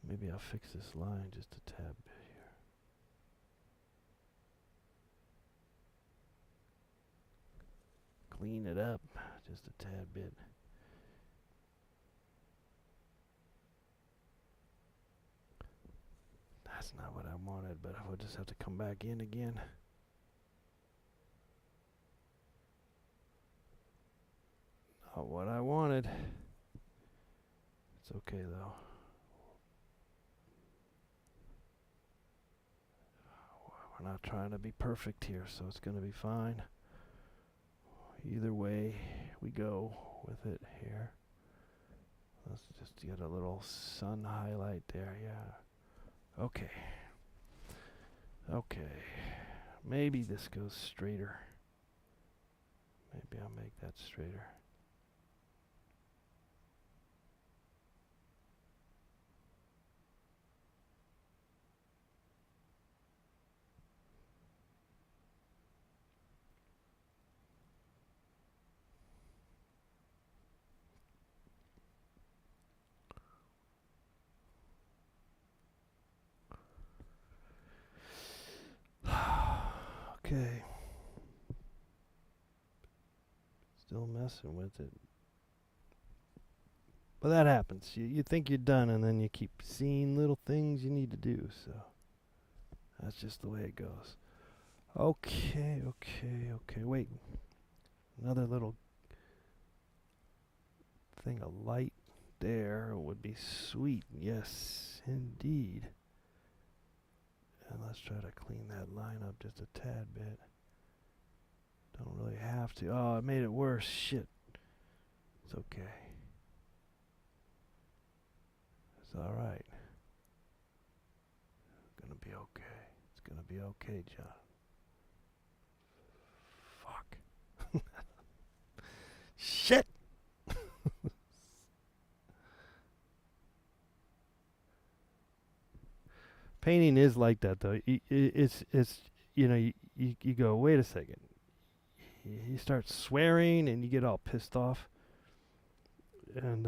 Maybe I'll fix this line just a tad bit here. Clean it up just a tad bit. That's not what I wanted, but I will just have to come back in again. Not what I wanted. It's okay though. We're not trying to be perfect here, so it's going to be fine. Either way we go with it here. Let's just get a little sun highlight there, yeah. Okay. Okay. Maybe this goes straighter. Maybe I'll make that straighter. Okay. Still messing with it. But that happens. You think you're done, and then you keep seeing little things you need to do. So that's just the way it goes. Okay. Wait. Another little thing of light there would be sweet. Yes, indeed. And let's try to clean that line up just a tad bit. Don't really have to. Oh, it made it worse. Shit. It's okay. It's alright. It's gonna be okay. It's gonna be okay, John. Fuck. Shit! Painting is like that, though. It's you go, wait a second. You start swearing and you get all pissed off. And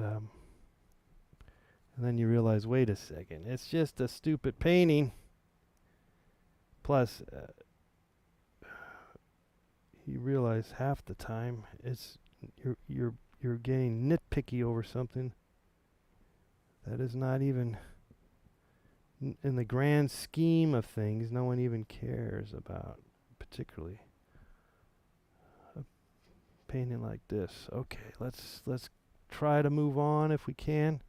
then you realize, wait a second, it's just a stupid painting. Plus, you realize half the time it's you're getting nitpicky over something that is not even in the grand scheme of things. No one even cares about, particularly a painting like this. Okay, let's try to move on if we can.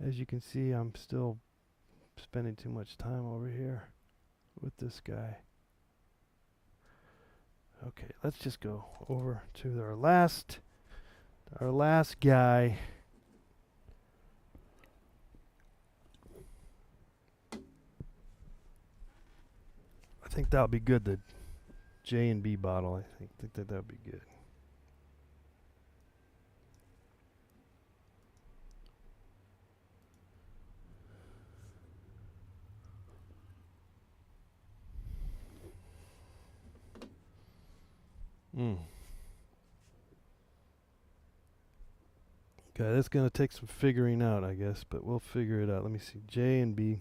As you can see, I'm still spending too much time over here with this guy. Okay, let's just go over to our last guy. I think that'll be good. The J&B bottle. I think that'll be good. Okay, that's gonna take some figuring out, I guess, but we'll figure it out. Let me see. J&B.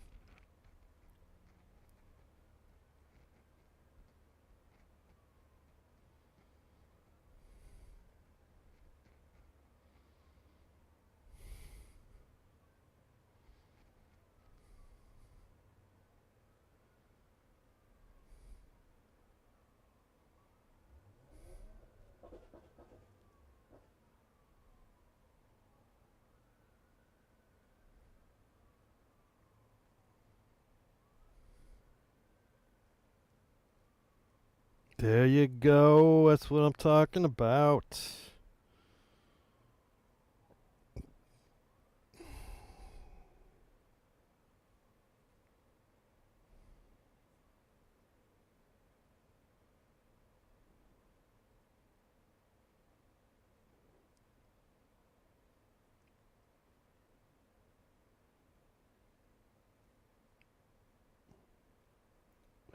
There you go. That's what I'm talking about.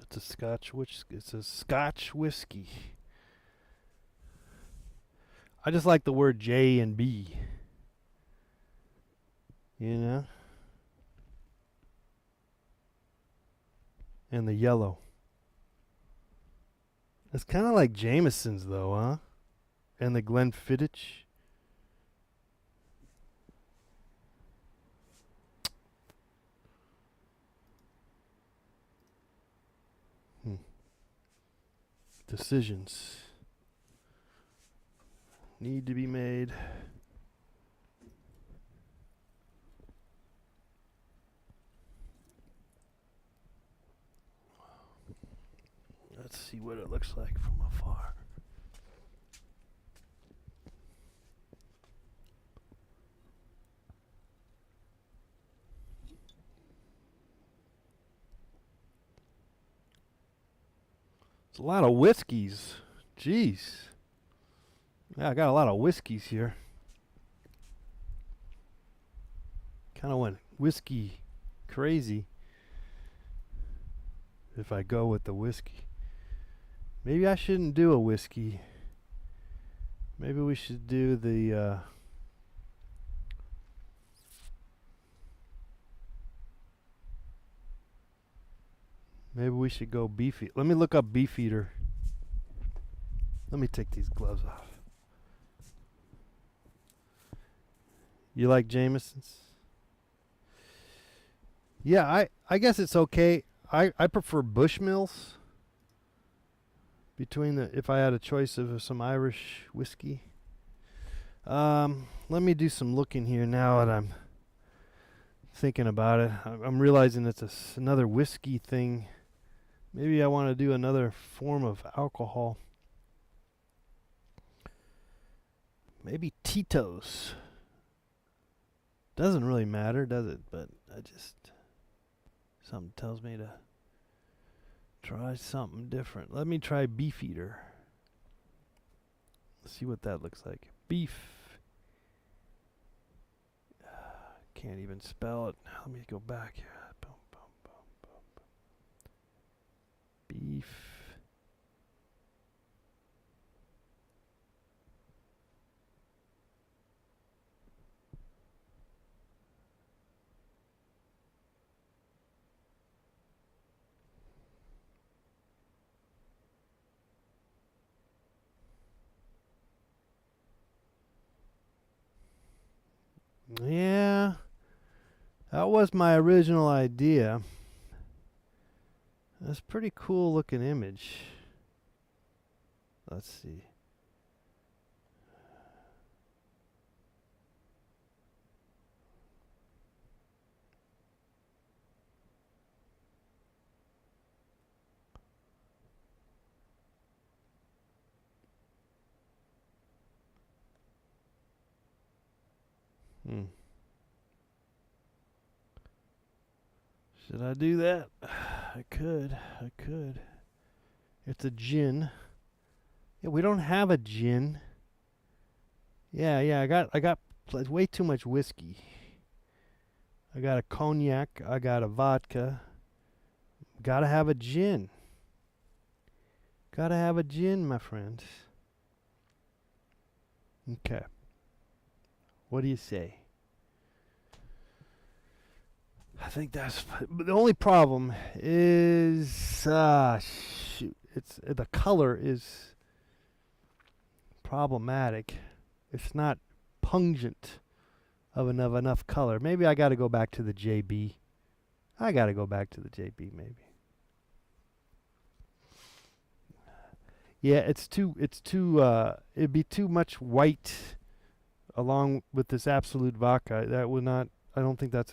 It's a Scotch whiskey. It's a Scotch whiskey. I just like the word J and B. You know? And the yellow. It's kind of like Jameson's, though, huh? And the Glenfiddich. Decisions need to be made. Let's see what it looks like from afar. It's a lot of whiskeys. Jeez. Yeah, I got a lot of whiskeys here. Kind of went whiskey crazy if I go with the whiskey. Maybe I shouldn't do a whiskey. Maybe we should do the maybe we should go Beefeater. Let me look up Beefeater. Let me take these gloves off. You like Jameson's? Yeah, I guess it's okay. I prefer Bushmills between the if I had a choice of some Irish whiskey. Let me do some looking here now that I'm thinking about it. I'm realizing it's another whiskey thing. Maybe I want to do another form of alcohol. Maybe Tito's. Doesn't really matter, does it? But something tells me to try something different. Let me try Beefeater. Let's see what that looks like. Beef. Can't even spell it. Let me go back here. Boom, boom, boom, boom, boom. Beef. Yeah, that was my original idea. That's a pretty cool looking image. Let's see. Should I do that? I could. It's a gin. Yeah, we don't have a gin. Yeah, I got way too much whiskey. I got a cognac, I got a vodka. Gotta have a gin. Gotta have a gin, my friends. Okay. What do you say? I think that's the only problem is shoot. It's the color is problematic. It's not pungent of enough color. Maybe I got to go back to the JB. I got to go back to the JB maybe. Yeah, it'd be too much white along with this Absolute vodka. That would not I don't think that's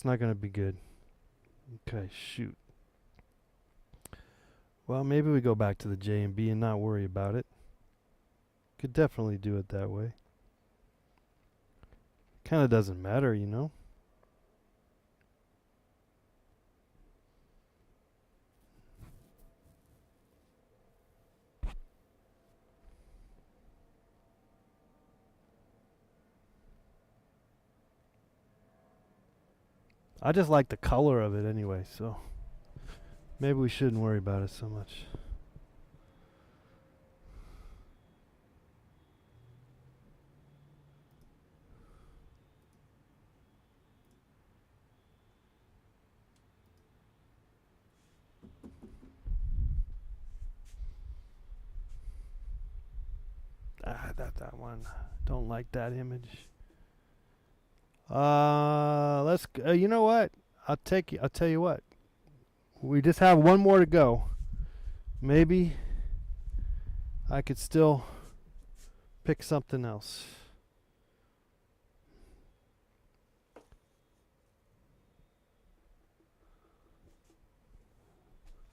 not going to be good. Okay, shoot. Well, maybe we go back to the J&B and not worry about it. Could definitely do it that way. Kind of doesn't matter, you know. I just like the color of it anyway, so maybe we shouldn't worry about it so much. That one. Don't like that image. You know what? I'll tell you what. We just have one more to go. Maybe I could still pick something else.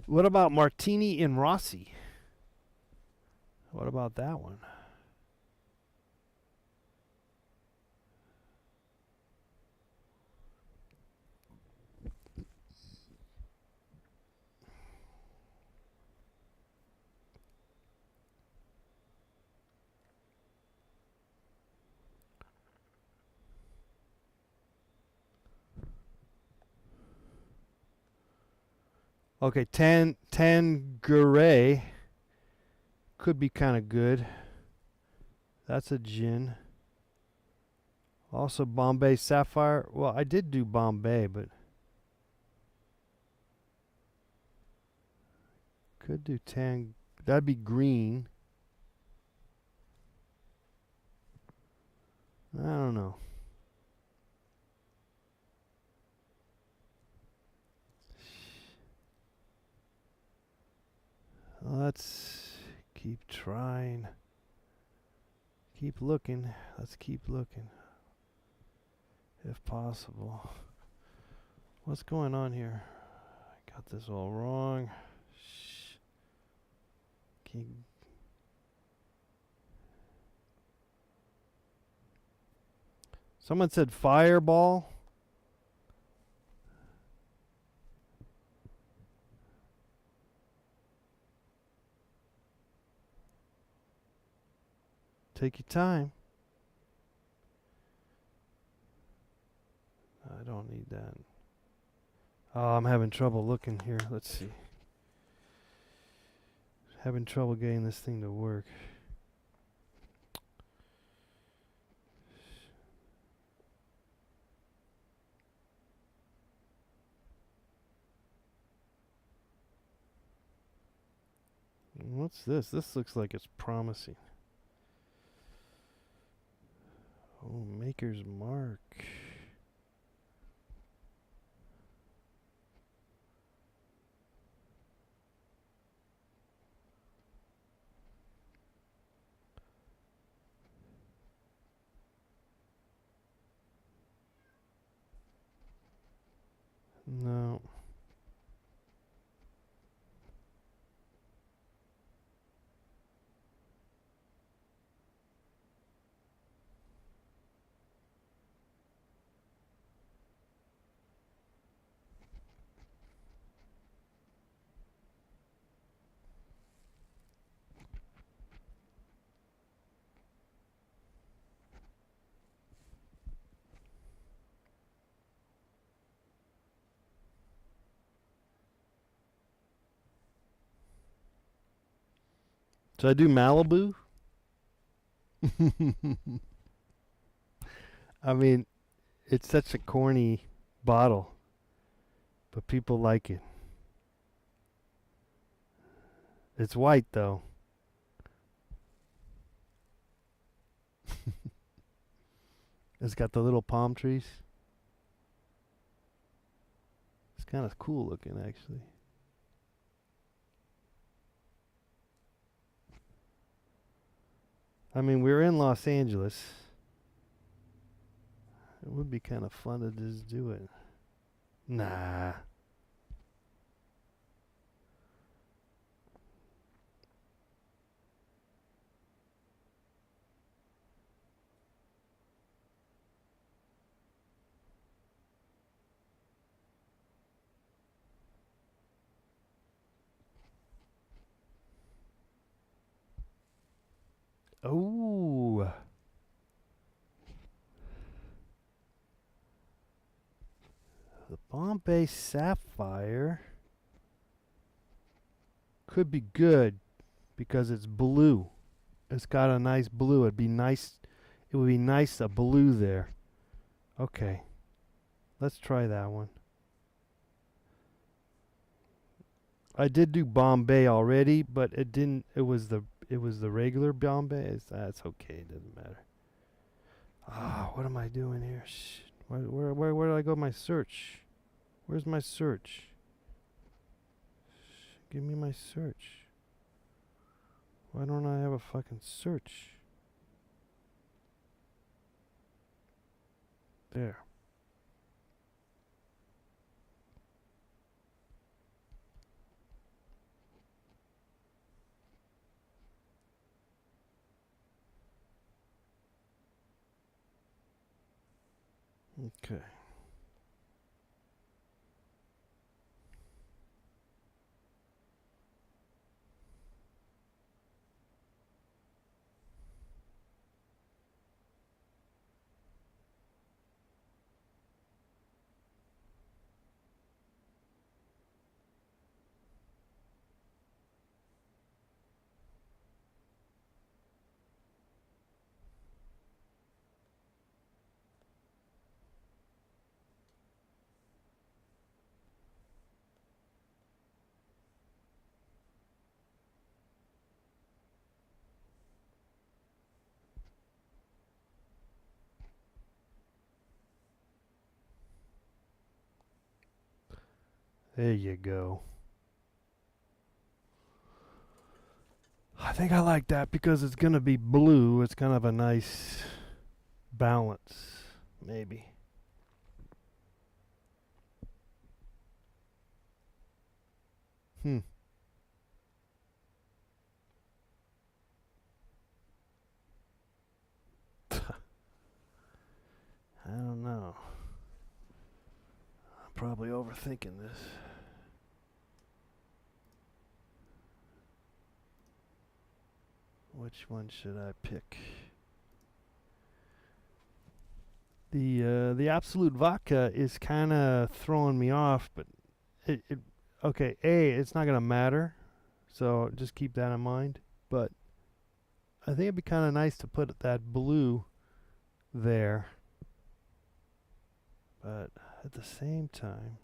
What about Martini in Rossi? What about that one? Okay, Tanqueray could be kind of good. That's a gin. Also Bombay Sapphire. Well, I did do Bombay, but could do That'd be green. I don't know. Let's keep trying. Keep looking. Let's keep looking. If possible. What's going on here? I got this all wrong. Shh. Someone said fireball. Take your time. I don't need that. Oh, I'm having trouble looking here. Let's see. Having trouble getting this thing to work. What's this? This looks like it's promising. Oh, Maker's Mark. No. Should I do Malibu? I mean, it's such a corny bottle, but people like it. It's white though. It's got the little palm trees. It's kind of cool looking, actually. I mean, we're in Los Angeles. It would be kind of fun to just do it. Nah. Oh. The Bombay Sapphire could be good because it's blue. It's got a nice blue. It'd be nice. It would be nice a blue there. Okay. Let's try that one. I did do Bombay already, but it didn't. It was the regular Bombay. That's okay. It doesn't matter. Ah, what am I doing here? Shh. Where did I go? My search. Where's my search? Give me my search. Why don't I have a fucking search? There. Okay. There you go. I think I like that because it's going to be blue. It's kind of a nice balance, maybe. Hmm. I don't know. I'm probably overthinking this. Which one should I pick? The Absolute Vodka is kind of throwing me off, but okay, it's not gonna matter, so just keep that in mind. But I think it'd be kind of nice to put that blue there, but at the same time,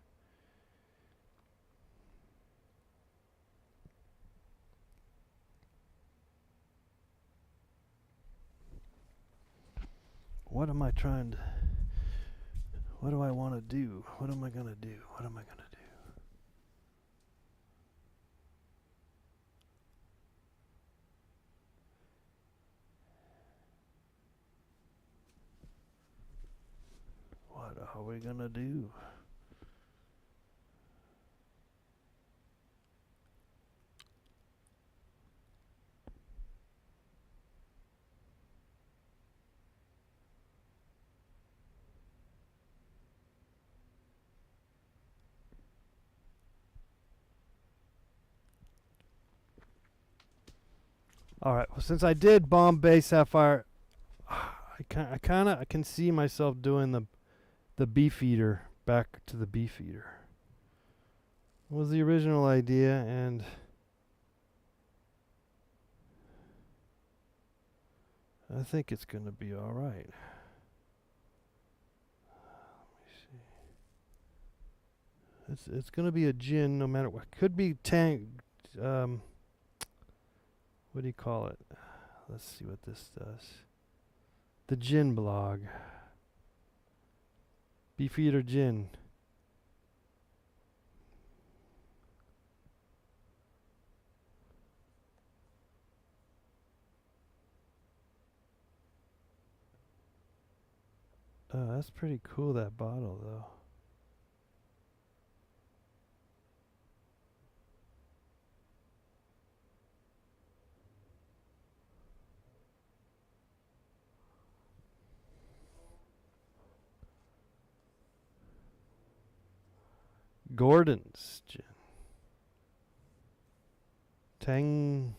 what am I trying to? What do I want to do? What am I gonna do? What am I gonna do? What are we gonna do? All right. Well, since I did Bombay Sapphire, I can see myself doing the Beefeater, back to the Beefeater. Was the original idea, and I think it's gonna be all right. It's gonna be a gin no matter what. Could be tang. What do you call it? Let's see what this does. The gin blog. Beefeater gin. Oh, that's pretty cool, that bottle, though. Gordon's gin. Tang.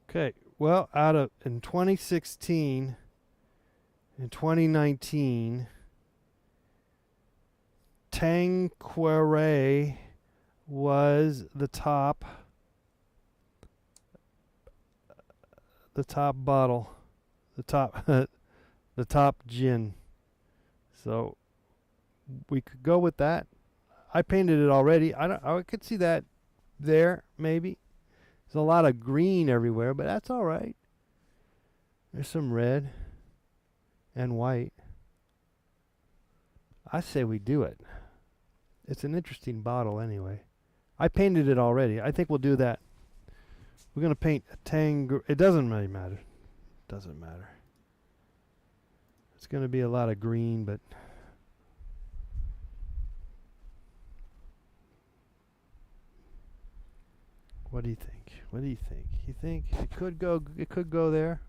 Okay, well, in 2016 and 2019, Tanqueray was the top bottle, the top the top gin. So we could go with that. I painted it already. I could see that there maybe. There's a lot of green everywhere, but that's all right. There's some red and white. I say we do it. It's an interesting bottle anyway. I painted it already. I think we'll do that. We're going to paint a Tang. It doesn't really matter. Doesn't matter. It's going to be a lot of green, but what do you think? What do you think? You think it could go? It could go there.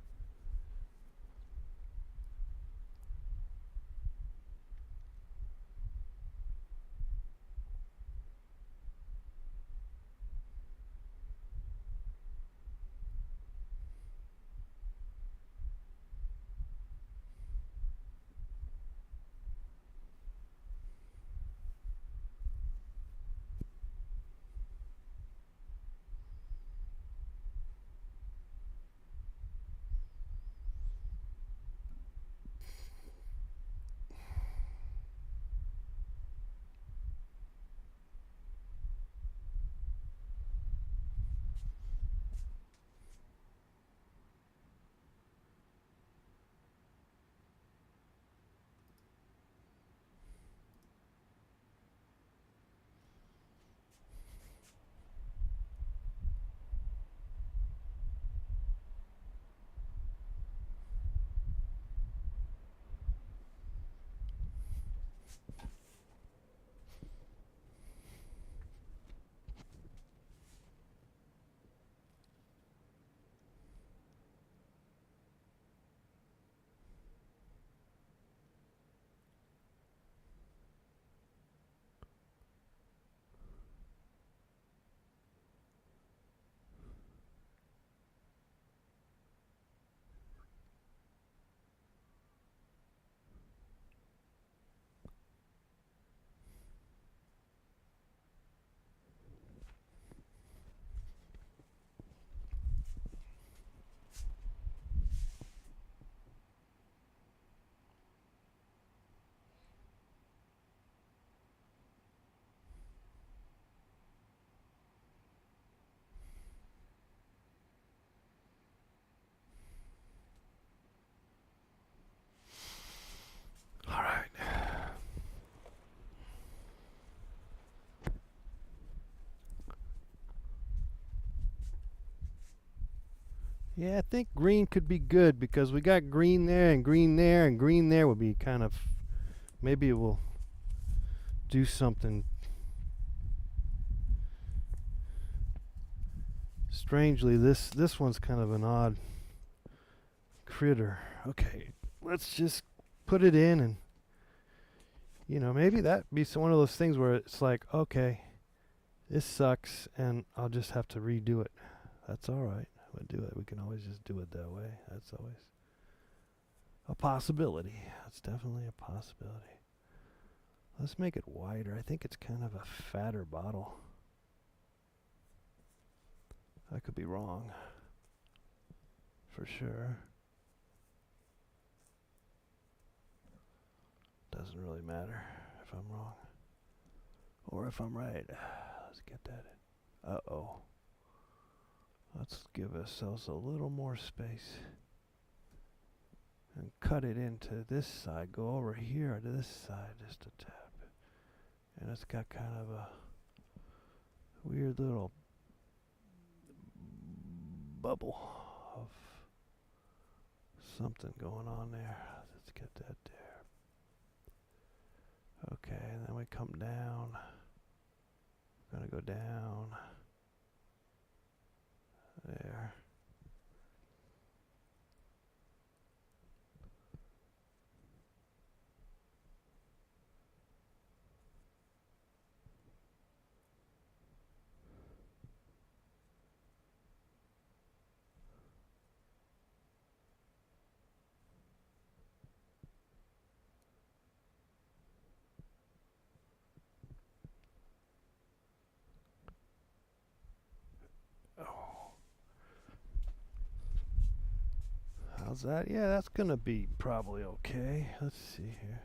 Yeah, I think green could be good because we got green there and green there and green there would be kind of, maybe it will do something strangely. This one's kind of an odd critter. Okay, let's just put it in, and maybe that be one of those things where it's like, okay, this sucks and I'll just have to redo it. That's all right. We'll do it. We can always just do it that way. That's always a possibility. That's definitely a possibility. Let's make it wider. I think it's kind of a fatter bottle. I could be wrong. For sure. Doesn't really matter if I'm wrong or if I'm right. Let's get that in. Uh-oh. Let's give ourselves a little more space and cut it into this side. Go over here to this side just a tad. And it's got kind of a weird little bubble of something going on there. Let's get that there. Okay, and then we come down. We're gonna go down. There. Oh. How's that? Yeah, that's gonna be probably okay. Let's see here.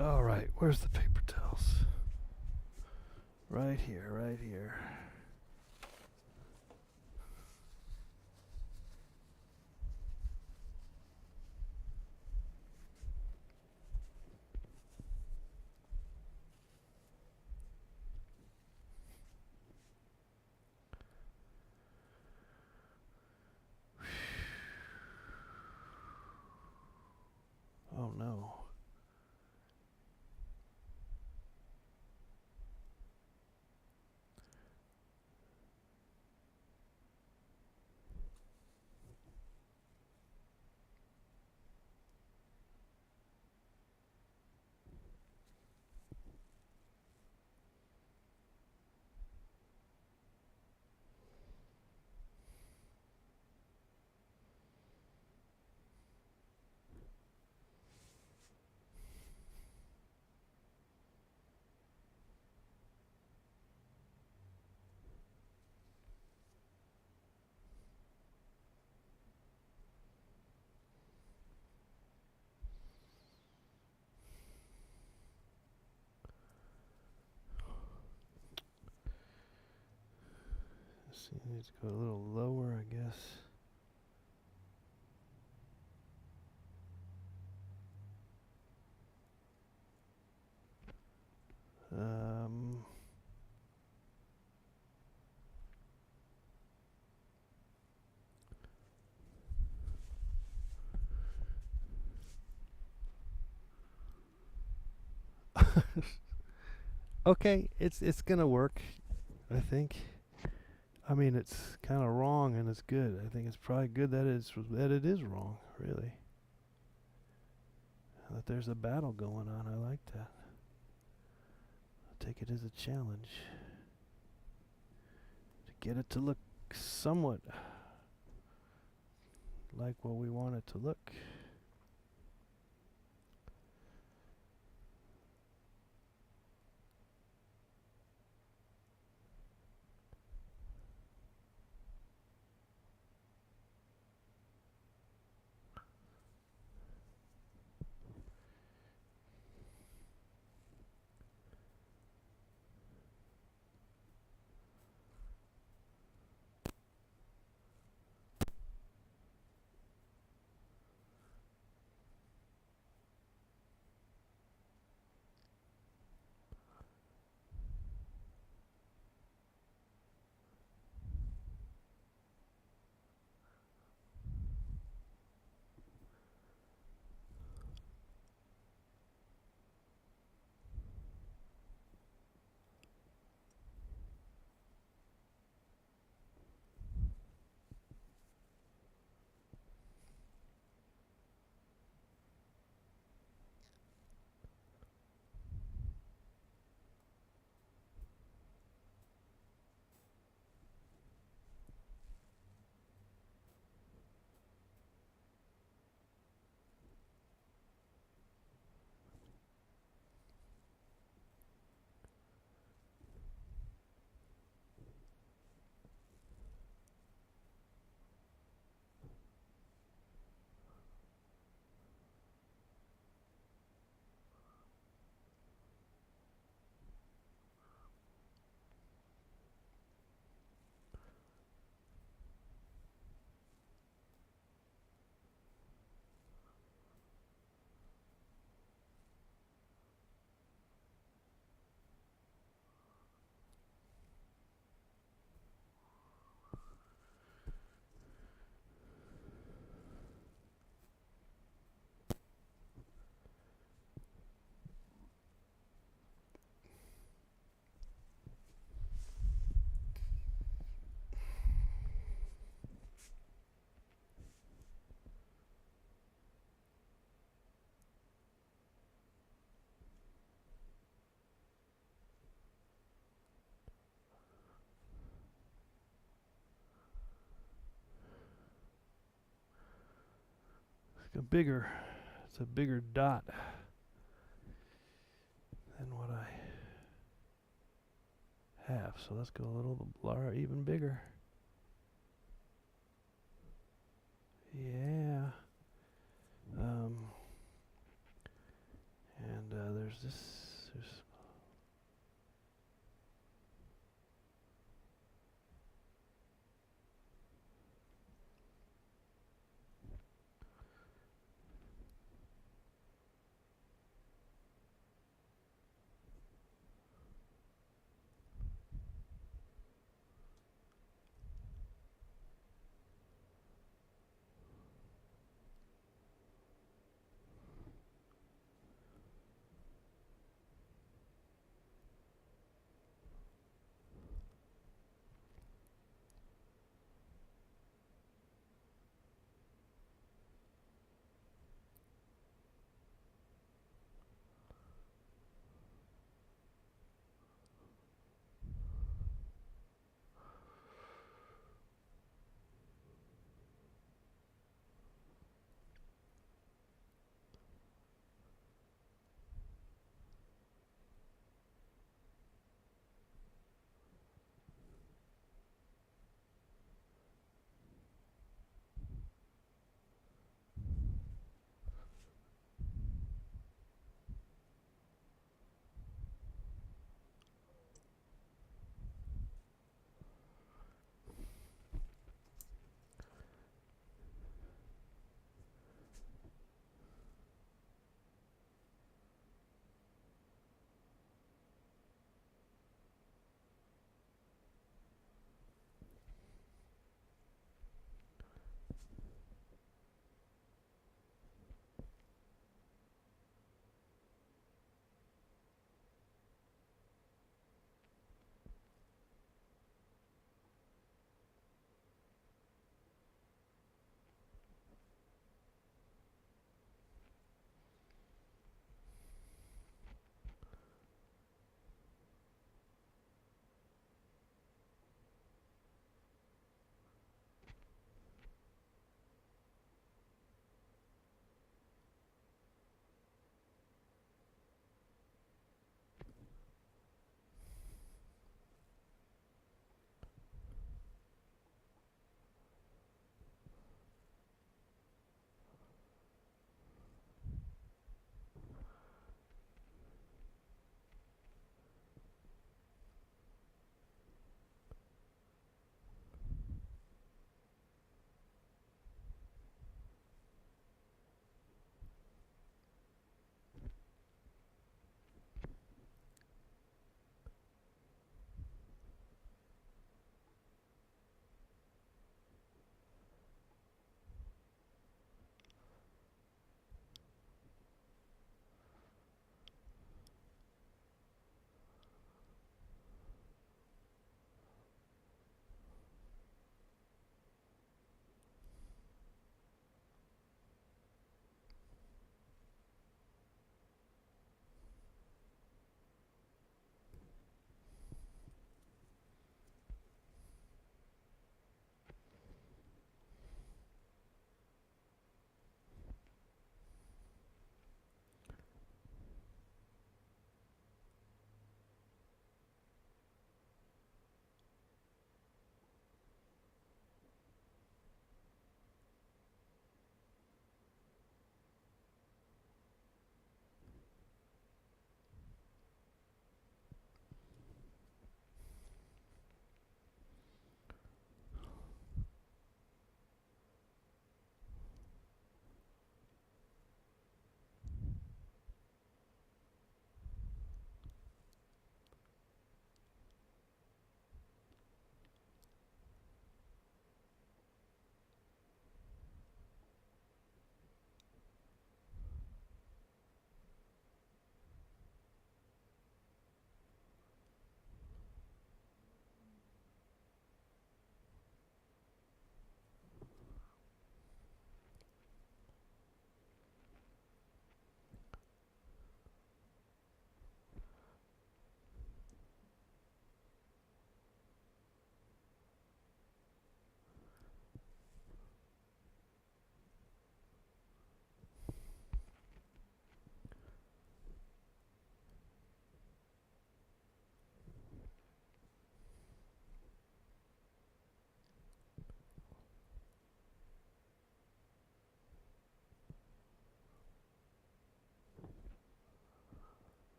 All right, where's the paper towels? Right here, right here. Oh no. Let's see, it needs to go a little lower, I guess. Um, okay, it's gonna work, I think. I mean, it's kind of wrong and it's good. I think it's probably good that it is wrong, really. That there's a battle going on. I like that. I'll take it as a challenge to get it to look somewhat like what we want it to look. It's a bigger dot than what I have. So let's go a little even bigger. Yeah. And there's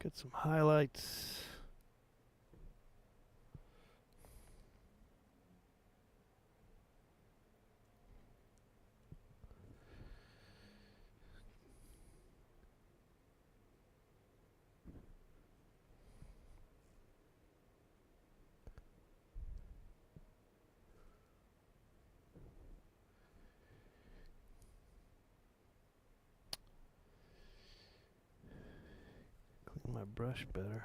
Get some highlights. Clean my brush better.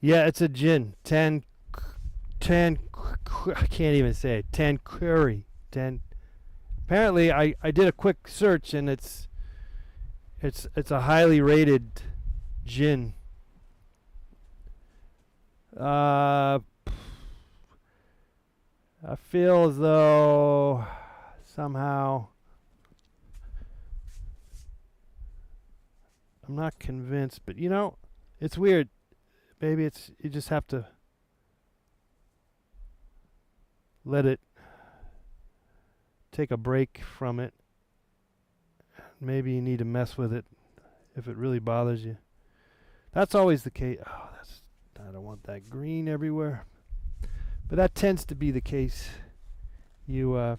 Yeah, it's a gin. I can't even say it. Tan curry. Tan. Apparently, I did a quick search and it's a highly rated gin. I feel as though somehow I'm not convinced, but it's weird. Maybe it's you just have to let it take a break from it. Maybe you need to mess with it if it really bothers you. That's always the case. Oh, I don't want that green everywhere. But that tends to be the case. You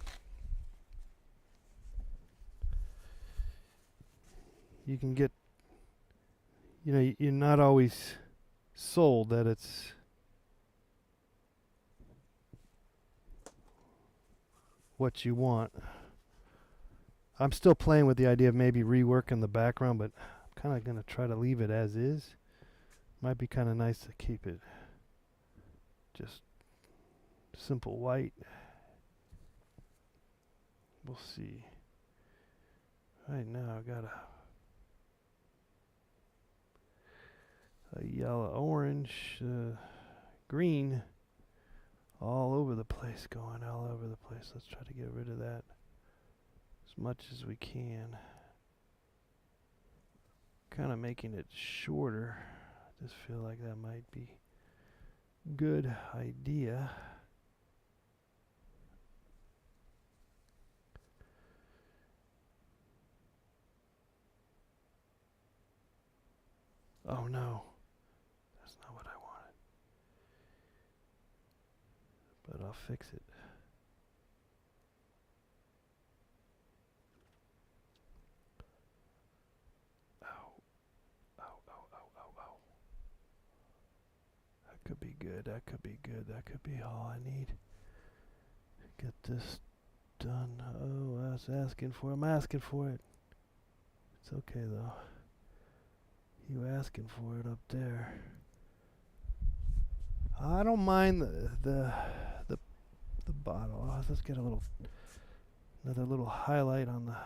you can get you're not always sold that it's what you want. I'm still playing with the idea of maybe reworking the background, but I'm kind of going to try to leave it as is. Might be kind of nice to keep it just simple white. We'll see. Right now I got a yellow, orange, green all over the place, going all over the place. Let's try to get rid of that as much as we can. Kind of making it shorter. I just feel like that might be a good idea. Oh no, that's not what I wanted. But I'll fix it. Ow. Ow, ow, ow, ow, ow. That could be good. That could be good. That could be all I need. Get this done. Oh, I was asking for it. I'm asking for it. It's okay, though. You asking for it up there. I don't mind the bottle. Let's get another little highlight on the.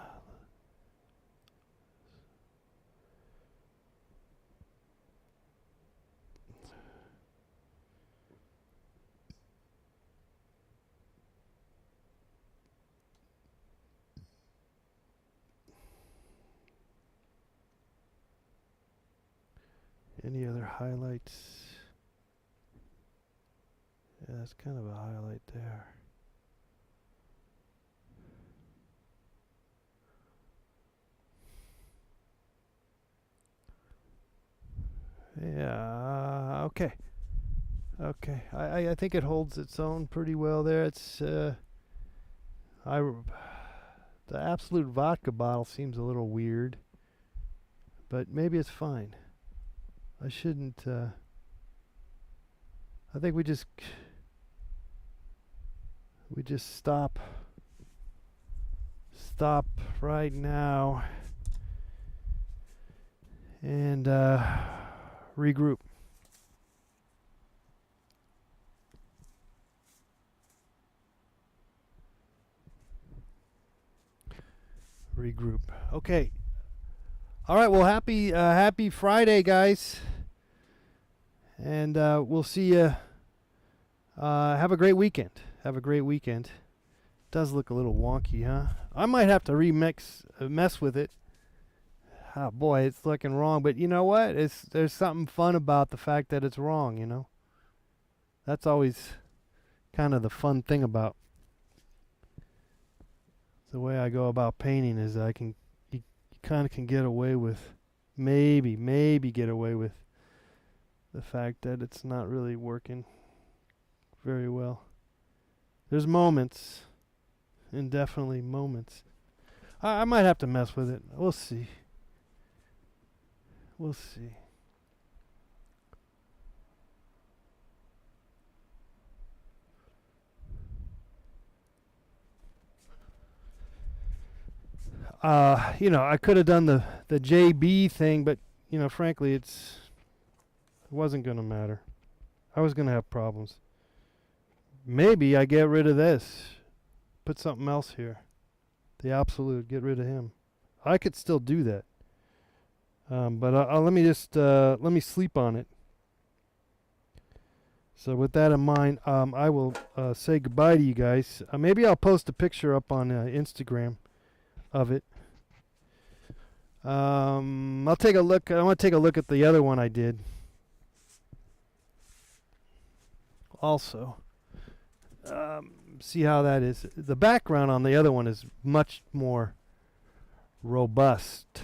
Any other highlights? Yeah, that's kind of a highlight there. Yeah, okay. Okay, I think it holds its own pretty well there. It's, the Absolut vodka bottle seems a little weird, but maybe it's fine. I shouldn't, I think we just stop right now and regroup. Okay. All right. Well, happy Friday, guys, and we'll see you. Have a great weekend. Does look a little wonky, huh? I might have to mess with it. Oh boy, it's looking wrong. But you know what? There's something fun about the fact that it's wrong. You know, that's always kind of the fun thing about the way I go about painting. Is you kind of can get away with maybe get away with the fact that it's not really working very well. There's moments, and definitely moments. I might have to mess with it. We'll see. I could have done the JB thing, but frankly, it wasn't gonna matter. I was gonna have problems. Maybe I get rid of this, put something else here. The Absolute, get rid of him. I could still do that, but let me sleep on it. So with that in mind, I will say goodbye to you guys. Maybe I'll post a picture up on Instagram of it. I'll take a look. I want to take a look at the other one I did. Also, see how that is. The background on the other one is much more robust.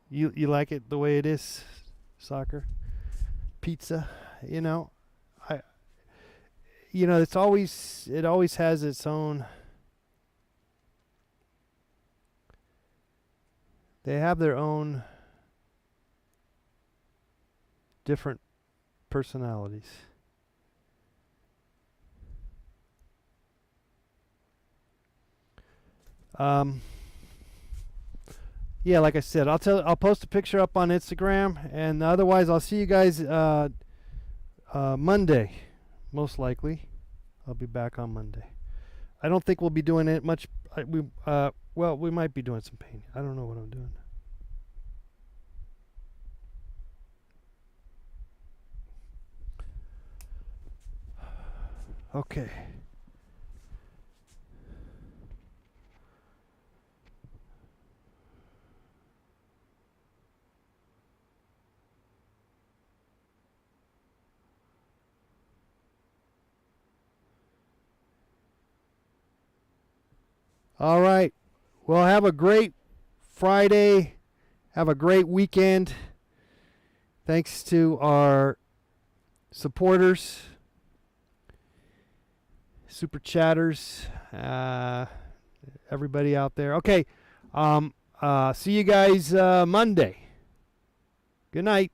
You like it the way it is? Soccer, pizza. It always has its own. They have their own different personalities. Yeah, like I said, I'll post a picture up on Instagram, and otherwise I'll see you guys Monday, most likely. I'll be back on Monday. I don't think we'll be doing it much. We might be doing some painting. I don't know what I'm doing. Okay. All right. Well, have a great Friday. Have a great weekend. Thanks to our supporters, super chatters, everybody out there. Okay. See you guys Monday. Good night.